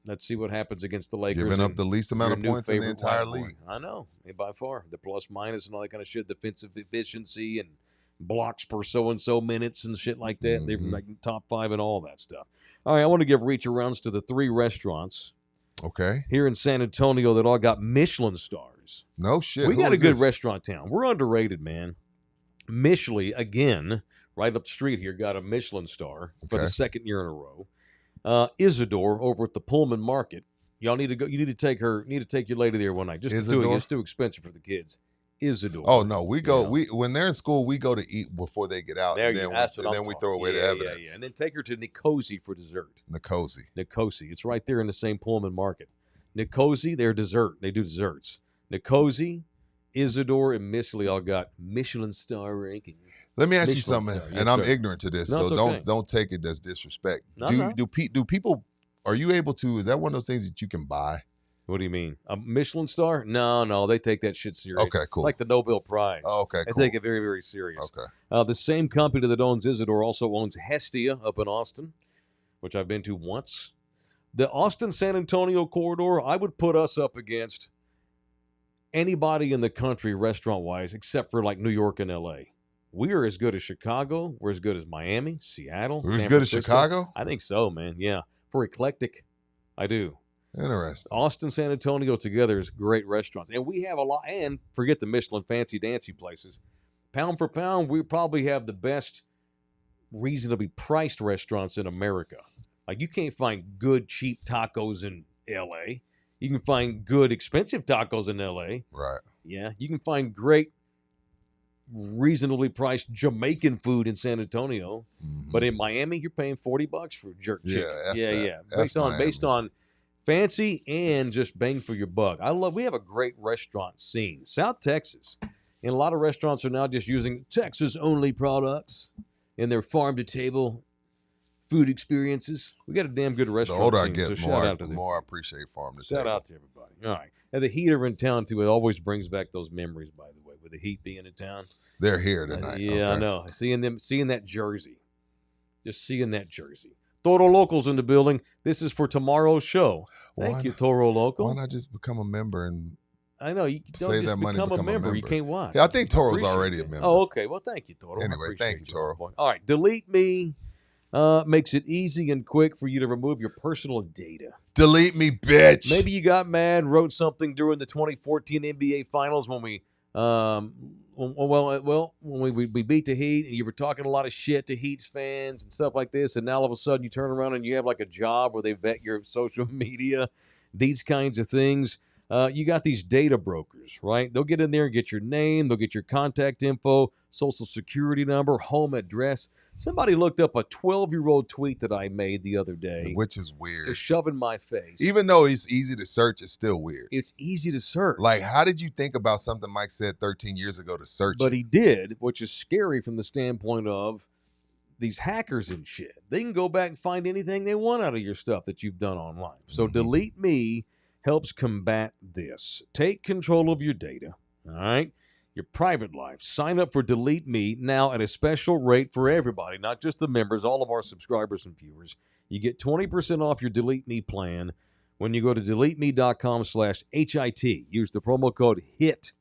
let's see what happens against the Lakers. Giving up the least amount of points in the entire league. I know, by far. The plus minus and all that kind of shit, defensive efficiency and blocks per so-and-so minutes and shit like that. They're like top 5 and all that stuff. All right, I want to give reach-arounds to the 3 restaurants here in San Antonio that all got Michelin stars. No shit. We got a good restaurant town. We're underrated, man. Michelin, again, right up the street here, got a Michelin star for the 2nd year in a row. Isidore over at the Pullman Market. Y'all need to go. You need to take your lady there one night. Just to do it. It's too expensive for the kids. Isidore. Oh no, we go. We when they're in school, we go to eat before they get out. Then we throw away the evidence. Yeah. And then take her to Nicosi for dessert. Nicosi. It's right there in the same Pullman Market. Nicosi, their dessert. They do desserts. Nicosi, Isidore, and Michelin all got Michelin star rankings. Let me ask you something, and I'm ignorant to this, so don't take it as disrespect. Do people? Are you able to? Is that one of those things that you can buy? What do you mean? A Michelin star? No, they take that shit serious. Okay, cool. Like the Nobel Prize. Oh, okay, cool. They take it very, very serious. Okay. The same company that owns Isidore also owns Hestia up in Austin, which I've been to once. The Austin-San Antonio corridor, I would put us up against anybody in the country restaurant-wise except for like New York and L.A. We are as good as Chicago. We're as good as Miami, Seattle. We're as good as Chicago? I think so, man. Yeah. For eclectic, I do. Interesting. Austin, San Antonio together is great restaurants. And we have a lot, and forget the Michelin fancy dancy places. Pound for pound, we probably have the best reasonably priced restaurants in America. Like you can't find good, cheap tacos in L.A. You can find good, expensive tacos in L.A. Right. Yeah. You can find great, reasonably priced Jamaican food in San Antonio. Mm-hmm. But in Miami, you're paying $40 for jerk chicken. Yeah. Based on fancy and just bang for your buck. We have a great restaurant scene. South Texas, and a lot of restaurants are now just using Texas-only products in their farm-to-table food experiences. We got a damn good restaurant. The older I scene, get, so the more I appreciate farm-to-table. Shout out to everybody. All right. And the Heat are in town, too. It always brings back those memories, by the way, with the Heat being in town. They're here tonight. I know. Seeing that jersey. Just seeing that jersey. Toro Local's in the building. This is for tomorrow's show. Thank you, Toro Local. Why not just become a member and I know you don't save just that money, become a member. member. You can't watch. Yeah, I think Toro's already a member. Oh, okay. Well, thank you, Toro. Anyway, thank you, Toro. All right. Delete Me makes it easy and quick for you to remove your personal data. Delete me, bitch. Maybe you got mad, wrote something during the 2014 NBA Finals when we when we beat the Heat, and you were talking a lot of shit to Heat's fans and stuff like this, and now all of a sudden you turn around and you have like a job where they vet your social media, these kinds of things. You got these data brokers, right? They'll get in there and get your name, they'll get your contact info, social security number, home address. Somebody looked up a 12-year-old tweet that I made the other day. Which is weird. To shove in my face. Even though it's easy to search, it's still weird. It's easy to search. Like, how did you think about something Mike said 13 years ago to search But it? he did, which is scary from the standpoint of these hackers and shit. They can go back and find anything they want out of your stuff that you've done online. So Delete Me helps combat this. Take control of your data, all right? Your private life. Sign up for Delete Me now at a special rate for everybody, not just the members, all of our subscribers and viewers. You get 20% off your Delete Me plan when you go to deleteme.com/HIT. Use the promo code HIT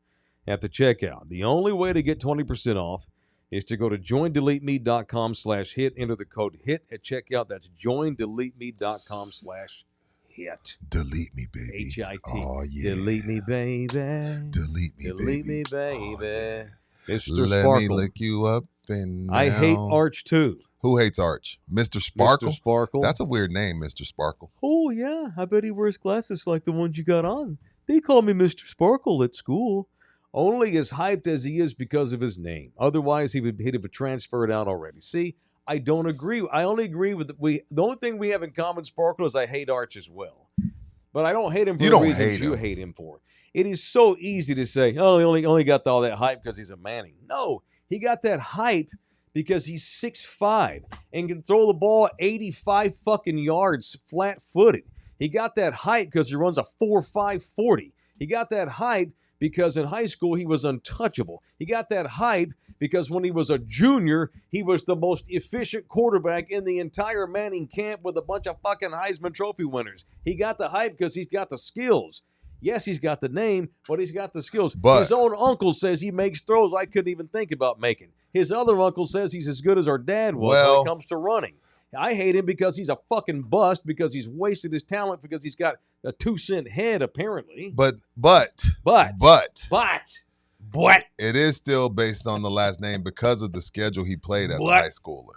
at the checkout. The only way to get 20% off is to go to joindeleteme.com/HIT. Enter the code HIT at checkout. That's joindeleteme.com/HIT. Delete me, baby. HIT. Oh, yeah. Delete me, baby. Delete me, Delete baby. me, baby. Oh, yeah. Mr. Let Sparkle. me lick you up and down. I hate Arch too. Who hates Arch? Mr. Sparkle? Mr. Sparkle. That's a weird name, Mr. Sparkle. Oh, yeah. I bet he wears glasses like the ones you got on. They call me Mr. Sparkle at school. Only as hyped as he is because of his name. Otherwise, he'd have transferred out already. See, I don't agree. I only agree with the only thing we have in common, Sparkle, is I hate Arch as well. But I don't hate him for the reasons you hate him for. It is so easy to say, oh, he only got all that hype because he's a Manning. No, he got that hype because he's 6'5" and can throw the ball 85 fucking yards flat-footed. He got that hype because he runs a 4.5 40. He got that hype because in high school he was untouchable. He got that hype because when he was a junior, he was the most efficient quarterback in the entire Manning camp with a bunch of fucking Heisman Trophy winners. He got the hype because he's got the skills. Yes, he's got the name, but he's got the skills. But his own uncle says he makes throws I couldn't even think about making. His other uncle says he's as good as our dad was when it comes to running. I hate him because he's a fucking bust, because he's wasted his talent, because he's got a 2-cent head, apparently. But it is still based on the last name because of the schedule he played as a high schooler.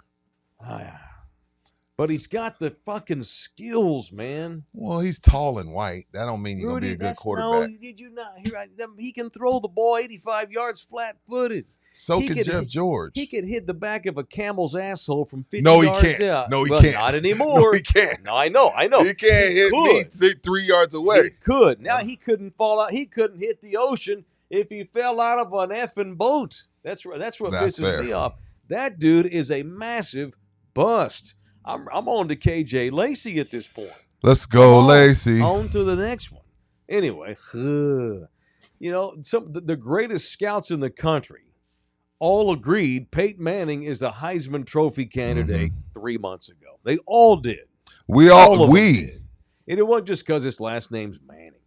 But he's got the fucking skills, man. Well, he's tall and white. That don't mean you're going to be a good quarterback. No, did you not hear? He can throw the ball 85 yards flat-footed. So can Jeff George. He could hit the back of a camel's asshole from 50 yards. No, he can't. No, he can't. Not anymore. No, he can't. No, I know. He can't hit me 3 yards away. He could. Now, he couldn't fall out. He couldn't hit the ocean if he fell out of an effing boat. That's what pisses me off. That dude is a massive bust. I'm on to KJ Lacey at this point. Let's go, Lacey. On to the next one. Anyway, the greatest scouts in the country all agreed Peyton Manning is the Heisman Trophy candidate 3 months ago. They all did. We. Did. And it wasn't just because his last name's Manning.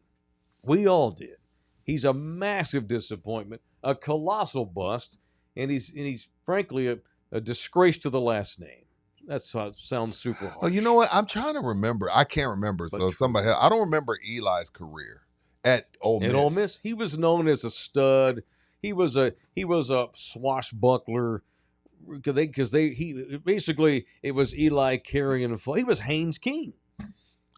We all did. He's a massive disappointment, a colossal bust, and he's frankly a disgrace to the last name. That sounds super hard. Oh, you know what? I'm trying to remember. I can't remember. But so if somebody else, I don't remember Eli's career at Ole Miss. At Ole Miss, he was known as a stud. He was a swashbuckler because it was Eli carrying the ball. He was Haynes King.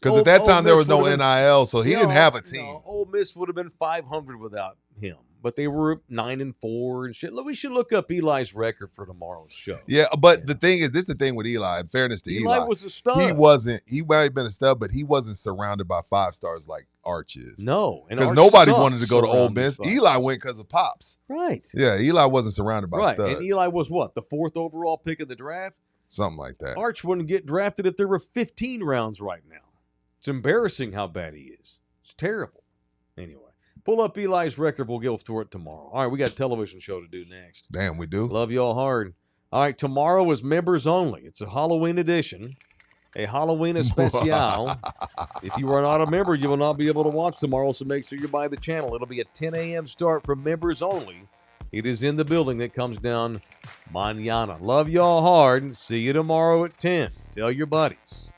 Because at that time there was no NIL, so he didn't have a team. Ole Miss would have been 500 without him, but they were 9-4 and shit. We should look up Eli's record for tomorrow's show. Yeah, but the thing is, this is the thing with Eli. In fairness to Eli, was a stud. He wasn't. He might have been a stud, but he wasn't surrounded by 5 stars like Arch is. No, because nobody wanted to go to Ole Miss. Eli went because of Pops. Right. Yeah, Eli wasn't surrounded by studs. And Eli was what, the 4th overall pick of the draft? Something like that. Arch wouldn't get drafted if there were 15 rounds right now. It's embarrassing how bad he is. It's terrible. Anyway, pull up Eli's record. We'll go to it tomorrow. All right, we got a television show to do next. Damn, we do. Love you all hard. All right, tomorrow is members only. It's a Halloween edition, a Halloween especial. If you are not a member, you will not be able to watch tomorrow, so make sure you buy the channel. It'll be a 10 a.m. start for members only. It is in the building that comes down mañana. Love y'all hard. See you tomorrow at 10. Tell your buddies.